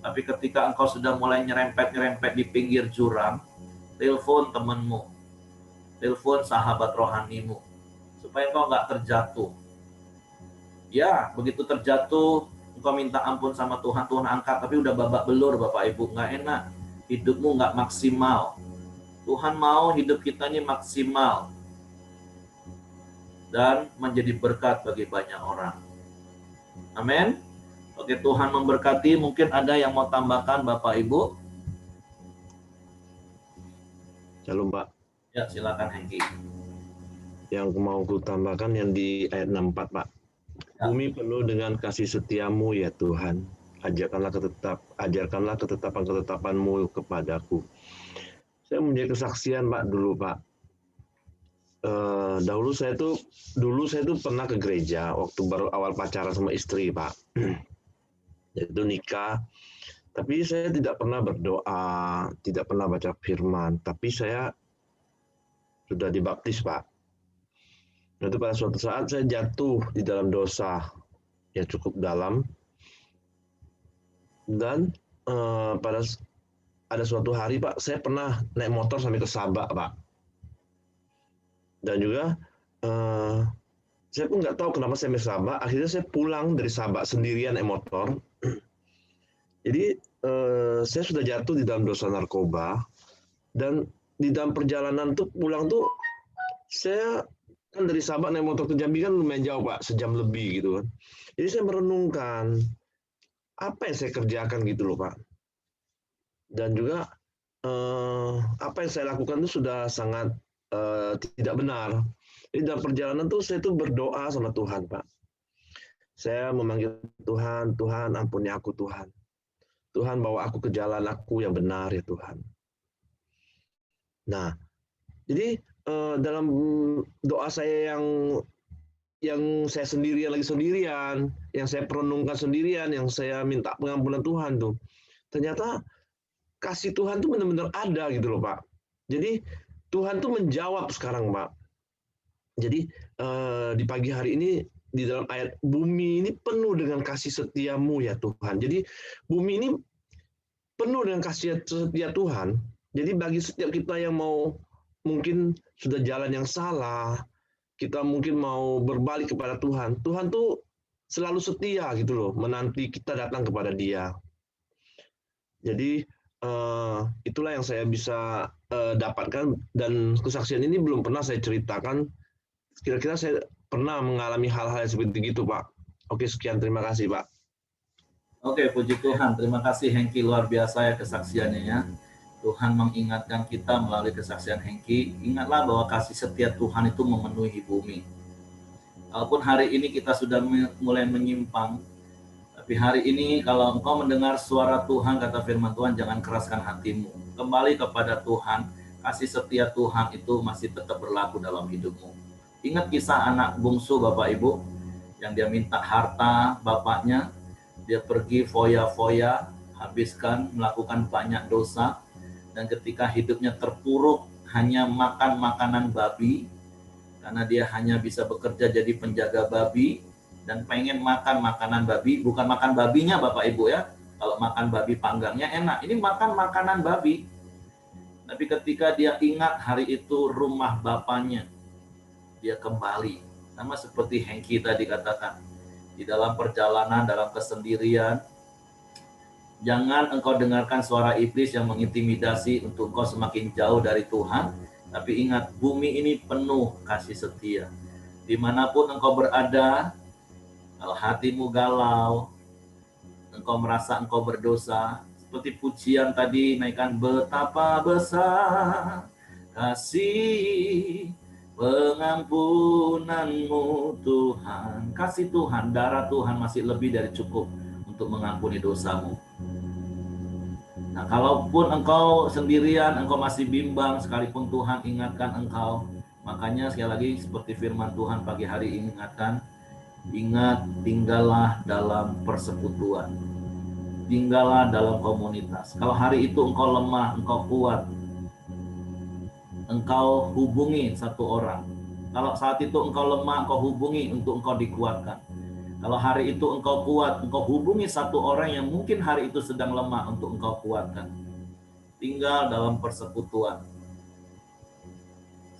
tapi ketika engkau sudah mulai nyerempet-nyerempet di pinggir jurang, telepon temanmu, telepon sahabat rohanimu, supaya engkau nggak terjatuh. Ya, begitu terjatuh, engkau minta ampun sama Tuhan, Tuhan angkat, tapi udah babak belur Bapak Ibu, nggak enak. Hidupmu nggak maksimal. Tuhan mau hidup kita ini maksimal dan menjadi berkat bagi banyak orang. Amin. Oke, Tuhan memberkati. Mungkin ada yang mau tambahkan Bapak Ibu? Shalom Pak. Ya, silakan Hengki. Yang mau ku tambahkan yang di ayat 64 Pak. Ya. Bumi penuh dengan kasih setiamu ya Tuhan. Ajarkanlah ketetapan-ketetapanmu kepadaku. Saya punya kesaksian Pak dulu Pak. Dulu saya tuh pernah ke gereja waktu baru awal pacaran sama istri Pak. Yaitu nikah. Tapi saya tidak pernah berdoa, tidak pernah baca firman. Tapi saya sudah dibaptis Pak. Itu pada suatu saat saya jatuh di dalam dosa yang cukup dalam. Dan pada ada suatu hari Pak, saya pernah naik motor sampai ke Sabak Pak. Dan juga saya pun nggak tahu kenapa saya sampai Sabak. Akhirnya saya pulang dari Sabak sendirian naik motor. Jadi saya sudah jatuh di dalam dosa narkoba. Dan di dalam perjalanan tuh pulang tuh saya kan dari Sabak naik motor ke Jambi kan lumayan jauh Pak, sejam lebih gitu kan. Jadi saya merenungkan apa yang saya kerjakan gitu loh Pak. Dan juga apa yang saya lakukan itu sudah sangat tidak benar. Jadi dalam perjalanan tuh saya tuh berdoa sama Tuhan Pak. Saya memanggil Tuhan, Tuhan ampuni aku Tuhan. Tuhan bawa aku ke jalan aku yang benar ya Tuhan. Nah, jadi dalam doa saya yang saya sendirian, yang saya perenungkan sendirian, yang saya minta pengampunan Tuhan tuh, ternyata kasih Tuhan tuh benar-benar ada gitu loh Pak. Jadi Tuhan tuh menjawab sekarang Pak. Jadi di pagi hari ini di dalam ayat, bumi ini penuh dengan kasih setiamu ya Tuhan. Jadi bumi ini penuh dengan kasih setia Tuhan. Jadi bagi setiap kita yang mau mungkin sudah jalan yang salah, kita mungkin mau berbalik kepada Tuhan, Tuhan tuh selalu setia gitu loh, menanti kita datang kepada Dia. Jadi itulah yang saya bisa dapatkan, dan kesaksian ini belum pernah saya ceritakan. Kira-kira saya pernah mengalami hal-hal seperti itu, Pak. Oke, sekian. Terima kasih, Pak. Oke, puji Tuhan. Terima kasih Hengki, luar biasa ya kesaksiannya ya. Tuhan mengingatkan kita melalui kesaksian Hengki. Ingatlah bahwa kasih setia Tuhan itu memenuhi bumi. Walaupun hari ini kita sudah mulai menyimpang, tapi hari ini kalau engkau mendengar suara Tuhan, kata firman Tuhan, jangan keraskan hatimu. Kembali kepada Tuhan, kasih setia Tuhan itu masih tetap berlaku dalam hidupmu. Ingat kisah anak bungsu Bapak Ibu, yang dia minta harta bapaknya, dia pergi foya-foya, habiskan, melakukan banyak dosa, dan ketika hidupnya terpuruk, hanya makan makanan babi, karena dia hanya bisa bekerja jadi penjaga babi, dan pengen makan makanan babi, bukan makan babinya Bapak Ibu ya, kalau makan babi panggangnya enak, ini makan makanan babi. Tapi ketika dia ingat hari itu rumah bapaknya, dia kembali, sama seperti Hengki tadi katakan, di dalam perjalanan, dalam kesendirian, jangan engkau dengarkan suara iblis yang mengintimidasi untuk engkau semakin jauh dari Tuhan, tapi ingat, bumi ini penuh kasih setia. Dimanapun engkau berada, kalau hatimu galau, engkau merasa engkau berdosa, seperti pujian tadi naikkan, betapa besar kasih pengampunanmu Tuhan. Kasih Tuhan, darah Tuhan masih lebih dari cukup untuk mengampuni dosamu. Nah, kalaupun engkau sendirian, engkau masih bimbang, sekalipun Tuhan ingatkan engkau, makanya sekali lagi seperti firman Tuhan pagi hari ini ingatkan, ingat, tinggallah dalam persekutuan, tinggallah dalam komunitas. Kalau hari itu engkau lemah, engkau kuat, engkau hubungi satu orang. Kalau saat itu engkau lemah, engkau hubungi untuk engkau dikuatkan. Kalau hari itu engkau kuat, engkau hubungi satu orang yang mungkin hari itu sedang lemah untuk engkau kuatkan. Tinggal dalam persekutuan.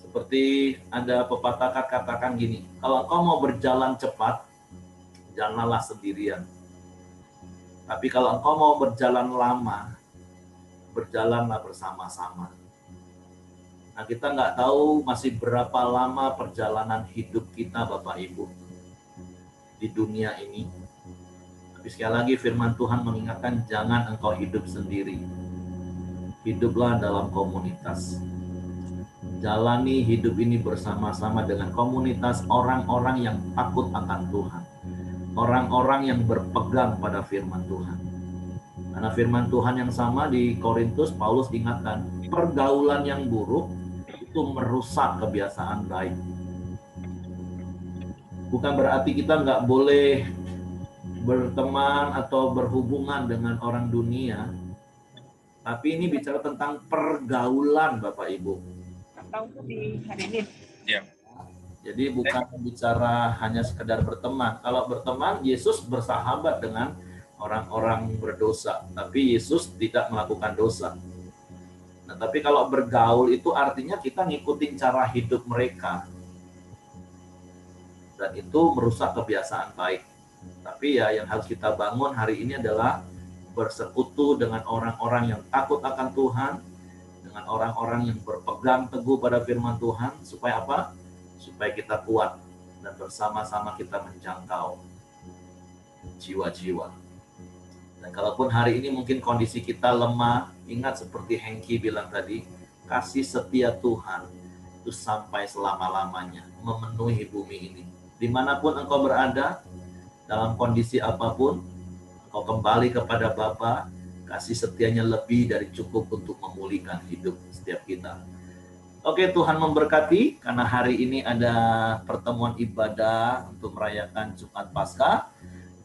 Seperti ada pepatah katakan gini, kalau engkau mau berjalan cepat, janganlah sendirian. Tapi kalau engkau mau berjalan lama, berjalanlah bersama-sama. Nah, kita nggak tahu masih berapa lama perjalanan hidup kita, Bapak Ibu, di dunia ini. Tapi sekali lagi firman Tuhan mengingatkan, jangan engkau hidup sendiri. Hiduplah dalam komunitas. Jalani hidup ini bersama-sama dengan komunitas orang-orang yang takut akan Tuhan. Orang-orang yang berpegang pada firman Tuhan. Karena firman Tuhan yang sama di Korintus, Paulus ingatkan, pergaulan yang buruk itu merusak kebiasaan baik. Bukan berarti kita nggak boleh berteman atau berhubungan dengan orang dunia, tapi ini bicara tentang pergaulan, Bapak Ibu. Di hari ini. Ya. Jadi bukan bicara hanya sekedar berteman. Kalau berteman, Yesus bersahabat dengan orang-orang berdosa, tapi Yesus tidak melakukan dosa. Nah, tapi kalau bergaul itu artinya kita ngikutin cara hidup mereka. Dan itu merusak kebiasaan baik. Tapi ya yang harus kita bangun hari ini adalah bersekutu dengan orang-orang yang takut akan Tuhan, dengan orang-orang yang berpegang teguh pada firman Tuhan, supaya apa? Supaya kita kuat dan bersama-sama kita menjangkau jiwa-jiwa. Dan kalaupun hari ini mungkin kondisi kita lemah, ingat seperti Hengki bilang tadi, kasih setia Tuhan itu sampai selama-lamanya, memenuhi bumi ini. Dimanapun engkau berada, dalam kondisi apapun, engkau kembali kepada Bapa, kasih setianya lebih dari cukup untuk memulihkan hidup setiap kita. Oke, Tuhan memberkati karena hari ini ada pertemuan ibadah untuk merayakan Jumat Paskah.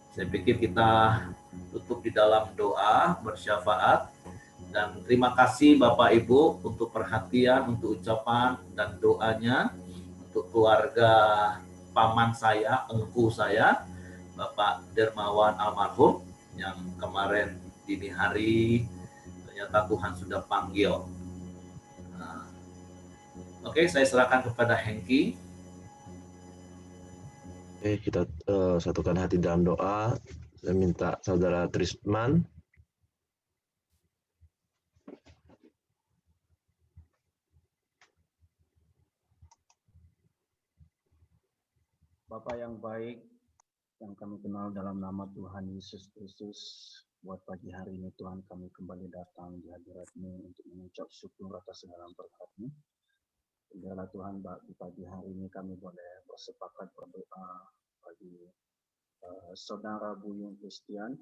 Saya pikir kita tutup di dalam doa bersyafaat. Dan terima kasih Bapak Ibu untuk perhatian, untuk ucapan dan doanya untuk keluarga paman saya, engku saya, Bapak Dermawan almarhum yang kemarin dini hari ternyata Tuhan sudah panggil. Oke, saya serahkan kepada Hengki. Oke, kita satukan hati dalam doa. Saya minta Saudara Trisman. Bapa yang baik, yang kami kenal dalam nama Tuhan Yesus Kristus, buat pagi hari ini Tuhan kami kembali datang di hadirat-Mu untuk mengucap syukur atas segala berkat-Mu. Biarlah Tuhan di pagi hari ini kami boleh bersepakat berdoa bagi saudara Buyung Christian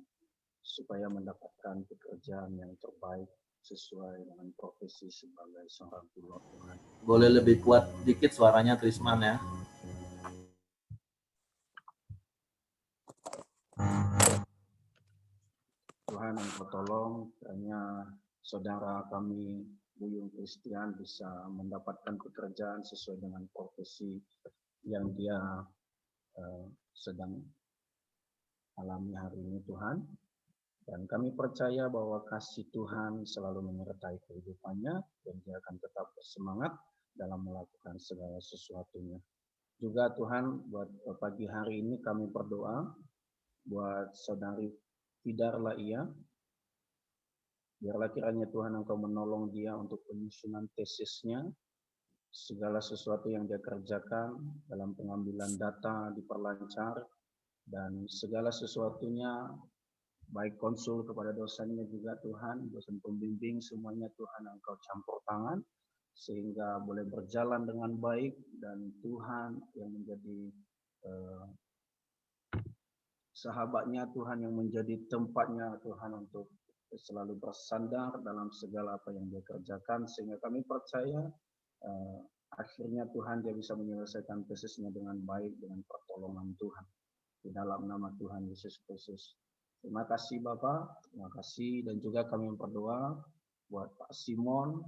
supaya mendapatkan pekerjaan yang terbaik sesuai dengan profesi sebagai seorang pilot Tuhan. Boleh lebih kuat dikit suaranya Trisman ya. Tuhan Engkau tolong kiranya saudara kami Buyung Christian bisa mendapatkan pekerjaan sesuai dengan profesi yang dia sedang alami hari ini Tuhan. Dan kami percaya bahwa kasih Tuhan selalu menyertai kehidupannya dan dia akan tetap bersemangat dalam melakukan segala sesuatunya. Juga Tuhan buat pagi hari ini kami berdoa buat saudari Fidar Laia. Biarlah kiranya Tuhan Engkau menolong dia untuk penyusunan tesisnya. Segala sesuatu yang dia kerjakan dalam pengambilan data diperlancar. Dan segala sesuatunya, baik konsul kepada dosennya juga Tuhan, dosen pembimbing semuanya Tuhan Engkau campur tangan. Sehingga boleh berjalan dengan baik dan Tuhan yang menjadi sahabatnya Tuhan yang menjadi tempatnya Tuhan untuk selalu bersandar dalam segala apa yang dia kerjakan sehingga kami percaya akhirnya Tuhan dia bisa menyelesaikan tesisnya dengan baik dengan pertolongan Tuhan di dalam nama Tuhan Yesus Kristus. Terima kasih Bapak, terima kasih dan juga kami berdoa buat Pak Simon.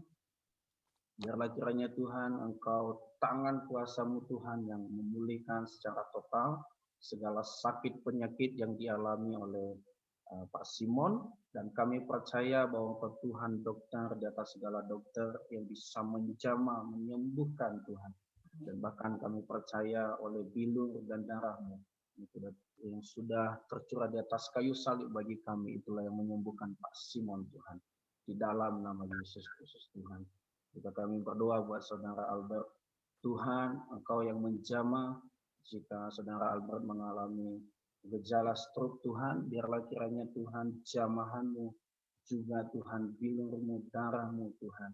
Biarlah kiranya Tuhan Engkau tangan kuasa-Mu Tuhan yang memulihkan secara total segala sakit penyakit yang dialami oleh Pak Simon dan kami percaya bahwa Engkau Tuhan dokter di atas segala dokter yang bisa menjamah menyembuhkan Tuhan dan bahkan kami percaya oleh bilur dan darah-Mu yang sudah tercurah di atas kayu salib bagi kami itulah yang menyembuhkan Pak Simon Tuhan di dalam nama Yesus Kristus Tuhan. Jika kami berdoa buat saudara Albert, Tuhan Engkau yang menjamah jika saudara Albert mengalami gejala stroke Tuhan, biarlah kiranya Tuhan jamahan-Mu juga Tuhan bilur-Mu, darah-Mu Tuhan.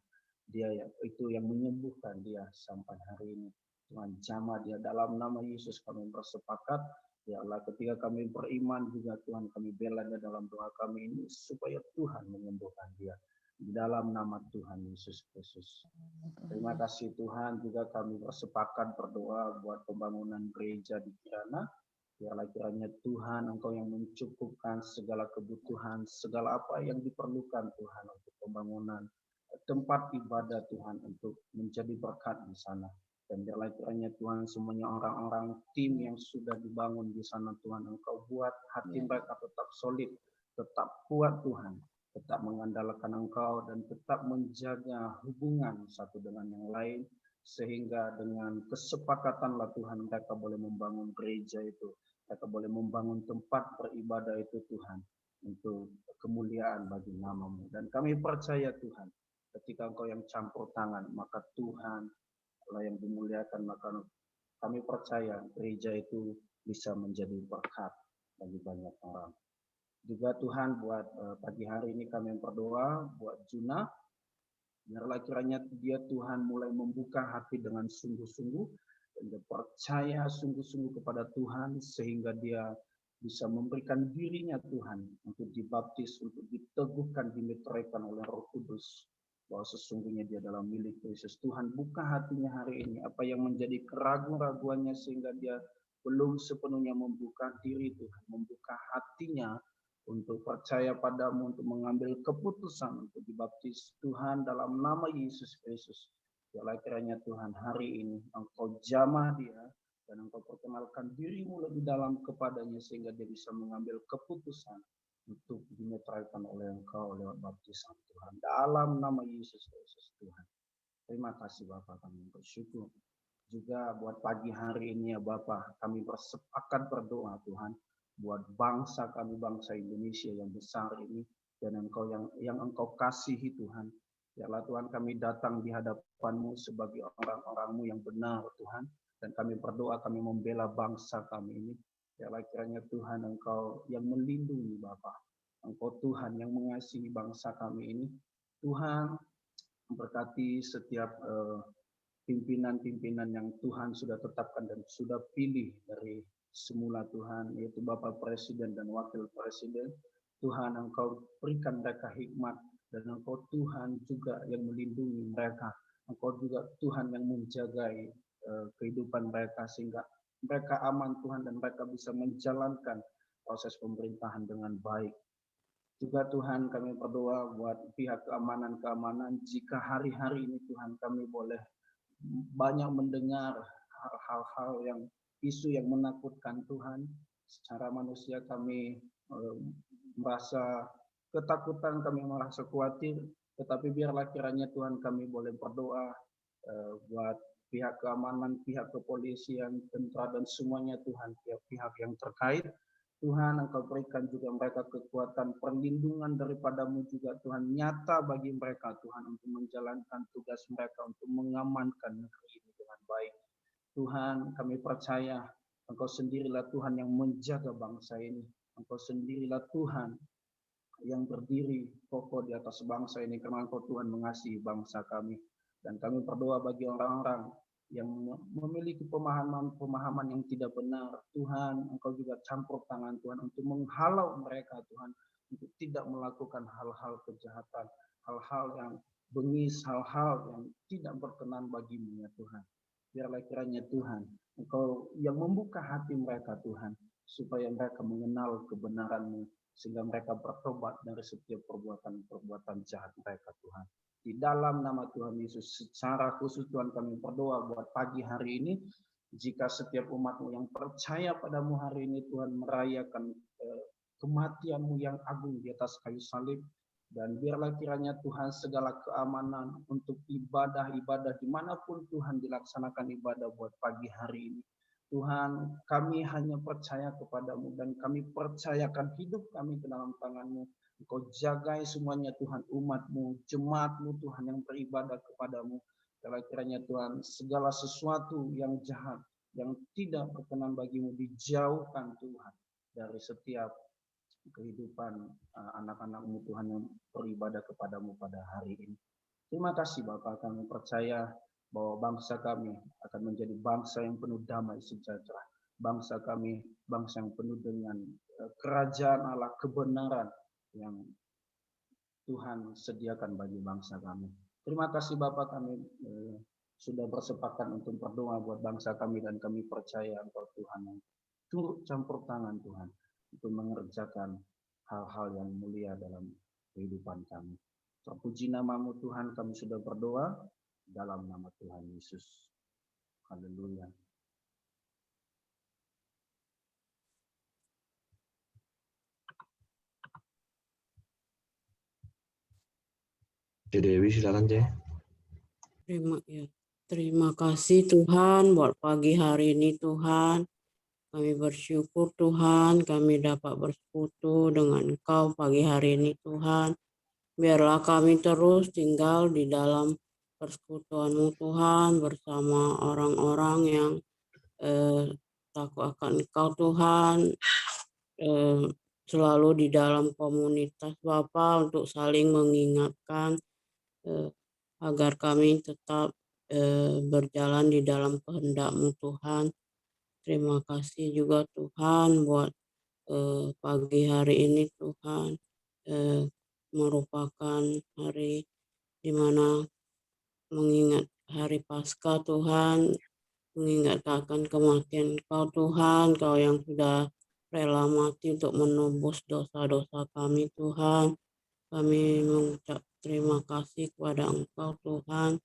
Dia itu yang menyembuhkan dia sampai hari ini. Tuhan jamah dia dalam nama Yesus kami bersepakat. Biarlah ketika kami beriman juga Tuhan kami bela dia dalam doa kami ini supaya Tuhan menyembuhkan dia. Di dalam nama Tuhan Yesus Kristus. Terima kasih Tuhan juga kami bersepakat berdoa buat pembangunan gereja di Kirana. Biarlah kiranya Tuhan Engkau yang mencukupkan segala kebutuhan, segala apa yang diperlukan Tuhan untuk pembangunan tempat ibadah Tuhan untuk menjadi berkat di sana. Dan biarlah kiranya Tuhan semuanya orang-orang tim yang sudah dibangun di sana Tuhan Engkau buat hati mereka tetap solid, tetap kuat Tuhan. Tetap mengandalkan Engkau dan tetap menjaga hubungan satu dengan yang lain sehingga dengan kesepakatanlah Tuhan mereka boleh membangun gereja itu, mereka boleh membangun tempat beribadah itu Tuhan untuk kemuliaan bagi nama-Mu dan kami percaya Tuhan ketika Engkau yang campur tangan maka Tuhan Allah yang dimuliakan maka kami percaya gereja itu bisa menjadi berkat bagi banyak orang. Juga Tuhan buat pagi hari ini kami berdoa buat Juna. Biarlah kiranya dia Tuhan mulai membuka hati dengan sungguh-sungguh dan dia percaya sungguh-sungguh kepada Tuhan sehingga dia bisa memberikan dirinya Tuhan untuk dibaptis, untuk diteguhkan, dimeteraikan oleh Roh Kudus bahwa sesungguhnya dia adalah milik Kristus. Tuhan, buka hatinya hari ini, apa yang menjadi keraguan-raguannya sehingga dia belum sepenuhnya membuka diri Tuhan, membuka hatinya untuk percaya padamu, untuk mengambil keputusan untuk dibaptis Tuhan dalam nama Yesus Kristus. Biarlah kiranya Tuhan hari ini Engkau jamah dia dan Engkau perkenalkan dirimu lebih dalam kepadanya sehingga dia bisa mengambil keputusan untuk dimeteraikan oleh Engkau lewat baptisan Tuhan. Dalam nama Yesus Kristus Tuhan. Terima kasih Bapak, kami bersyukur. Juga buat pagi hari ini ya Bapak, kami bersepakat berdoa Tuhan buat bangsa kami, bangsa Indonesia yang besar ini, dan Engkau yang Engkau kasihi Tuhan. Biarlah Tuhan kami datang di hadapan-Mu sebagai orang-orang-Mu yang benar Tuhan, dan kami berdoa, kami membela bangsa kami ini. Biarlah kiranya Tuhan Engkau yang melindungi Bapak, Engkau Tuhan yang mengasihi bangsa kami ini. Tuhan memberkati setiap pimpinan-pimpinan yang Tuhan sudah tetapkan dan sudah pilih dari semula Tuhan, yaitu Bapak Presiden dan Wakil Presiden. Tuhan Engkau berikan mereka hikmat, dan Engkau Tuhan juga yang melindungi mereka. Engkau juga Tuhan yang menjagai kehidupan mereka sehingga mereka aman Tuhan, dan mereka bisa menjalankan proses pemerintahan dengan baik. Juga Tuhan kami berdoa buat pihak keamanan jika hari-hari ini Tuhan kami boleh banyak mendengar hal-hal yang isu yang menakutkan Tuhan. Secara manusia kami merasa ketakutan, kami merasa khawatir, tetapi biarlah kiranya Tuhan kami boleh berdoa buat pihak keamanan, pihak kepolisian, tentara dan semuanya Tuhan, pihak-pihak yang terkait. Tuhan Engkau berikan juga mereka kekuatan, perlindungan daripada-Mu juga Tuhan, nyata bagi mereka Tuhan untuk menjalankan tugas mereka untuk mengamankan negeri ini dengan baik. Tuhan kami percaya Engkau sendirilah Tuhan yang menjaga bangsa ini. Engkau sendirilah Tuhan yang berdiri kokoh di atas bangsa ini karena Engkau Tuhan mengasihi bangsa kami. Dan kami berdoa bagi orang-orang yang memiliki pemahaman yang tidak benar. Tuhan, Engkau juga campur tangan Tuhan untuk menghalau mereka Tuhan, untuk tidak melakukan hal-hal kejahatan, hal-hal yang bengis, hal-hal yang tidak berkenan bagi-Mu ya Tuhan. Biarlah kiranya Tuhan, Engkau yang membuka hati mereka Tuhan, supaya mereka mengenal kebenaran-Mu, sehingga mereka bertobat dari setiap perbuatan jahat mereka Tuhan. Di dalam nama Tuhan Yesus, secara khusus Tuhan kami berdoa buat pagi hari ini, jika setiap umat-Mu yang percaya pada-Mu hari ini Tuhan merayakan kematian-Mu yang agung di atas kayu salib, dan biarlah kiranya Tuhan segala keamanan untuk ibadah-ibadah dimanapun Tuhan dilaksanakan ibadah buat pagi hari ini. Tuhan, kami hanya percaya kepada-Mu dan kami percayakan hidup kami ke dalam tangan-Mu. Engkau jagai semuanya Tuhan, umat-Mu, jemaat-Mu Tuhan yang beribadah kepada-Mu. Kalau kiranya Tuhan, segala sesuatu yang jahat, yang tidak berkenan bagi-Mu dijauhkan Tuhan dari setiap kehidupan anak-anak-Mu Tuhan yang beribadah kepada-Mu pada hari ini. Terima kasih Bapak, kami percaya bahwa bangsa kami akan menjadi bangsa yang penuh damai sejahtera. Bangsa kami, bangsa yang penuh dengan kerajaan Allah, kebenaran yang Tuhan sediakan bagi bangsa kami. Terima kasih Bapak, kami sudah bersepakat untuk berdoa buat bangsa kami, dan kami percaya Engkau Tuhan yang turut campur tangan Tuhan untuk mengerjakan hal-hal yang mulia dalam kehidupan kami. Terpuji nama-Mu Tuhan, kami sudah berdoa dalam nama Tuhan Yesus. Haleluya. Dewi silakan Cek. Terima kasih Tuhan buat pagi hari ini Tuhan. Kami bersyukur Tuhan, kami dapat bersekutu dengan Engkau pagi hari ini Tuhan. Biarlah kami terus tinggal di dalam persekutuan-Mu Tuhan bersama orang-orang yang takut akan Engkau Tuhan. Selalu di dalam komunitas Bapa untuk saling mengingatkan agar kami tetap berjalan di dalam kehendak-Mu Tuhan. Terima kasih juga Tuhan buat pagi hari ini Tuhan, merupakan hari di mana mengingat hari Paskah Tuhan, mengingat akan kematian Kau Tuhan, Kau yang sudah rela mati untuk menebus dosa-dosa kami Tuhan. Kami mengucap terima kasih kepada Engkau Tuhan.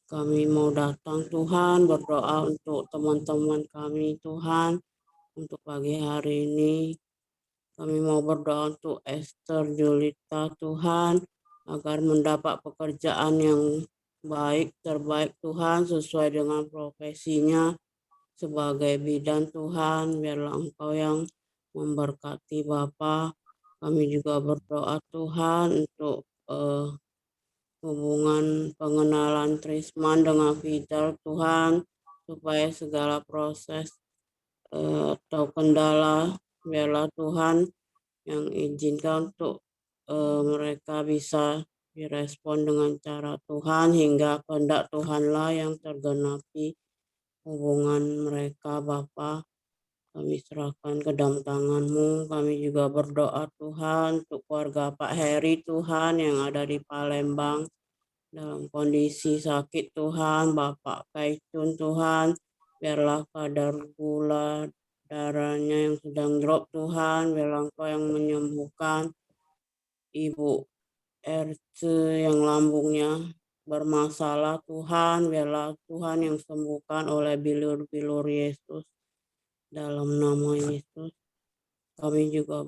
Kami mau datang Tuhan berdoa untuk teman-teman kami Tuhan. Untuk pagi hari ini kami mau berdoa untuk Esther Julita Tuhan agar mendapat pekerjaan yang terbaik Tuhan sesuai dengan profesinya sebagai bidan Tuhan. Biarlah Engkau yang memberkati Bapa. Kami juga berdoa Tuhan untuk hubungan pengenalan Trisman dengan Fidel Tuhan, supaya segala proses atau kendala biarlah Tuhan yang izinkan untuk mereka bisa direspon dengan cara Tuhan, hingga kehendak Tuhanlah yang tergenapi hubungan mereka Bapa. Kami serahkan ke dalam tangan-Mu. Kami juga berdoa Tuhan untuk keluarga Pak Heri Tuhan yang ada di Palembang dalam kondisi sakit Tuhan. Bapak Kaitun Tuhan, biarlah kadar gula darahnya yang sedang drop Tuhan, biarlah Engkau yang menyembuhkan. Ibu RC yang lambungnya bermasalah Tuhan, biarlah Tuhan yang sembuhkan oleh bilur-bilur Yesus. Dalam nama Yesus, kami juga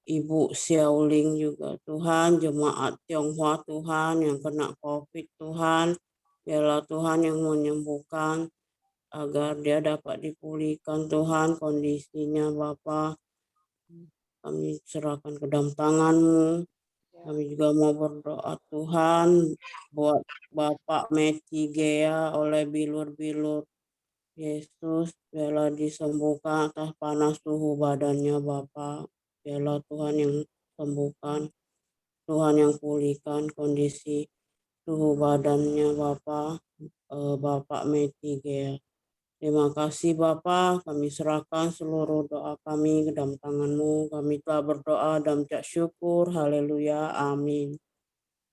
Ibu Xiaoling juga Tuhan, jemaat Tionghoa Tuhan yang kena COVID Tuhan, biarlah Tuhan yang menyembuhkan agar dia dapat dipulihkan Tuhan kondisinya Bapa. Kami serahkan ke dalam tangan-Mu. Kami juga mau berdoa Tuhan buat Bapak Meti Gea oleh bilur-bilur Yesus, biarlah disembuhkan atas panas suhu badannya Bapa. Biarlah Tuhan yang sembuhkan, Tuhan yang pulihkan kondisi suhu badannya Bapa, Bapak Meti Gea. Terima kasih Bapa, kami serahkan seluruh doa kami ke dalam tangan-Mu. Kami telah berdoa dan ucap syukur. Haleluya. Amin.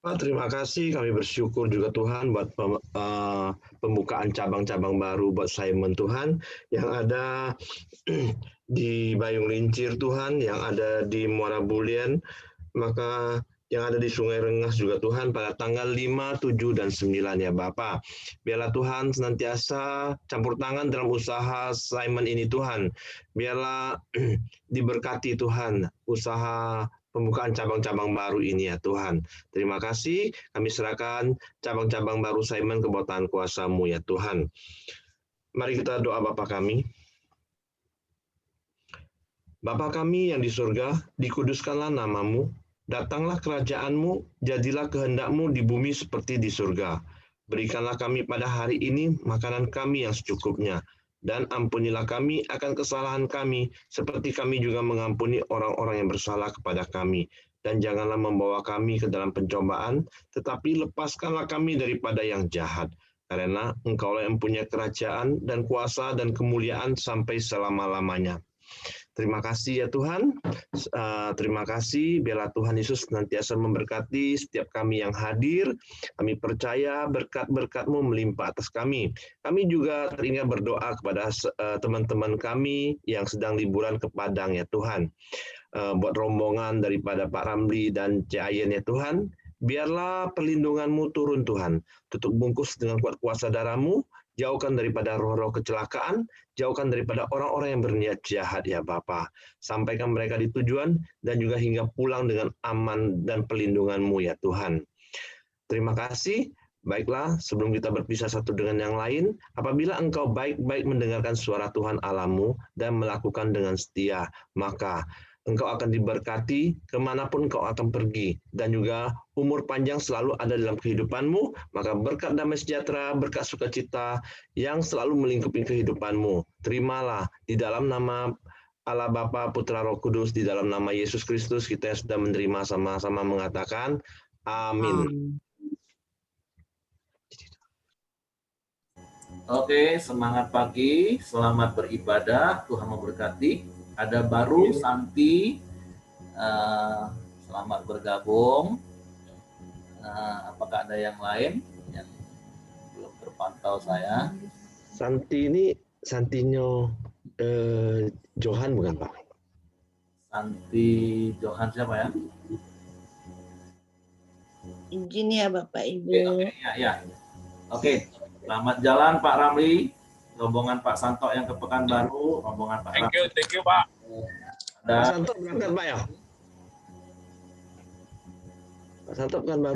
Pak, terima kasih. Kami bersyukur juga Tuhan buat pembukaan cabang-cabang baru buat Simon Tuhan yang ada di Bayung Lincir Tuhan, yang ada di Muara Bulien, maka yang ada di Sungai Rengas juga Tuhan pada tanggal 5, 7, dan 9 ya Bapak. Biarlah Tuhan senantiasa campur tangan dalam usaha Simon ini Tuhan. Biarlah diberkati Tuhan usaha pembukaan cabang-cabang baru ini ya Tuhan. Terima kasih, kami serahkan cabang-cabang baru Simon ke bawah tangan kuasa-Mu ya Tuhan. Mari kita doa Bapa kami. Bapa kami yang di surga, dikuduskanlah nama-Mu, datanglah kerajaan-Mu, jadilah kehendak-Mu di bumi seperti di surga. Berikanlah kami pada hari ini makanan kami yang secukupnya, dan ampunilah kami akan kesalahan kami, seperti kami juga mengampuni orang-orang yang bersalah kepada kami. Dan janganlah membawa kami ke dalam pencobaan, tetapi lepaskanlah kami daripada yang jahat. Karena Engkaulah yang punya kerajaan dan kuasa dan kemuliaan sampai selama-lamanya. Terima kasih ya Tuhan, terima kasih, biarlah Tuhan Yesus senantiasa memberkati setiap kami yang hadir. Kami percaya berkat-berkat-Mu melimpah atas kami. Kami juga teringat berdoa kepada teman-teman kami yang sedang liburan ke Padang ya Tuhan. Buat rombongan daripada Pak Ramli dan Cik Ayen ya Tuhan, biarlah perlindungan-Mu turun Tuhan. Tutup bungkus dengan kuat kuasa darah-Mu, jauhkan daripada roh-roh kecelakaan, jauhkan daripada orang-orang yang berniat jahat ya Bapa. Sampaikan mereka di tujuan dan juga hingga pulang dengan aman dan perlindungan-Mu ya Tuhan. Terima kasih. Baiklah, sebelum kita berpisah satu dengan yang lain, apabila engkau baik-baik mendengarkan suara Tuhan Allah-Mu dan melakukan dengan setia, maka engkau akan diberkati kemanapun engkau akan pergi, dan juga umur panjang selalu ada dalam kehidupanmu, maka berkat damai sejahtera, berkat sukacita yang selalu melingkupi kehidupanmu. Terimalah di dalam nama Allah Bapa, Putra, Roh Kudus, di dalam nama Yesus Kristus, kita yang sudah menerima sama-sama mengatakan, amin. Oke, semangat pagi, selamat beribadah, Tuhan memberkati. Ada baru Santi, selamat bergabung. Nah, apakah ada yang lain yang belum terpantau saya? Santi ini Santinyo Johan bukan Pak? Santi Johan siapa ya? Izin ya Bapak Ibu. Oke, ya. Oke, selamat jalan Pak Ramli, rombongan Pak Santo yang ke Pekanbaru, rombongan Pak Ramli. Thank you Pak. Pak Santo berangkat Pak ya? Pak Santo Pekanbaru.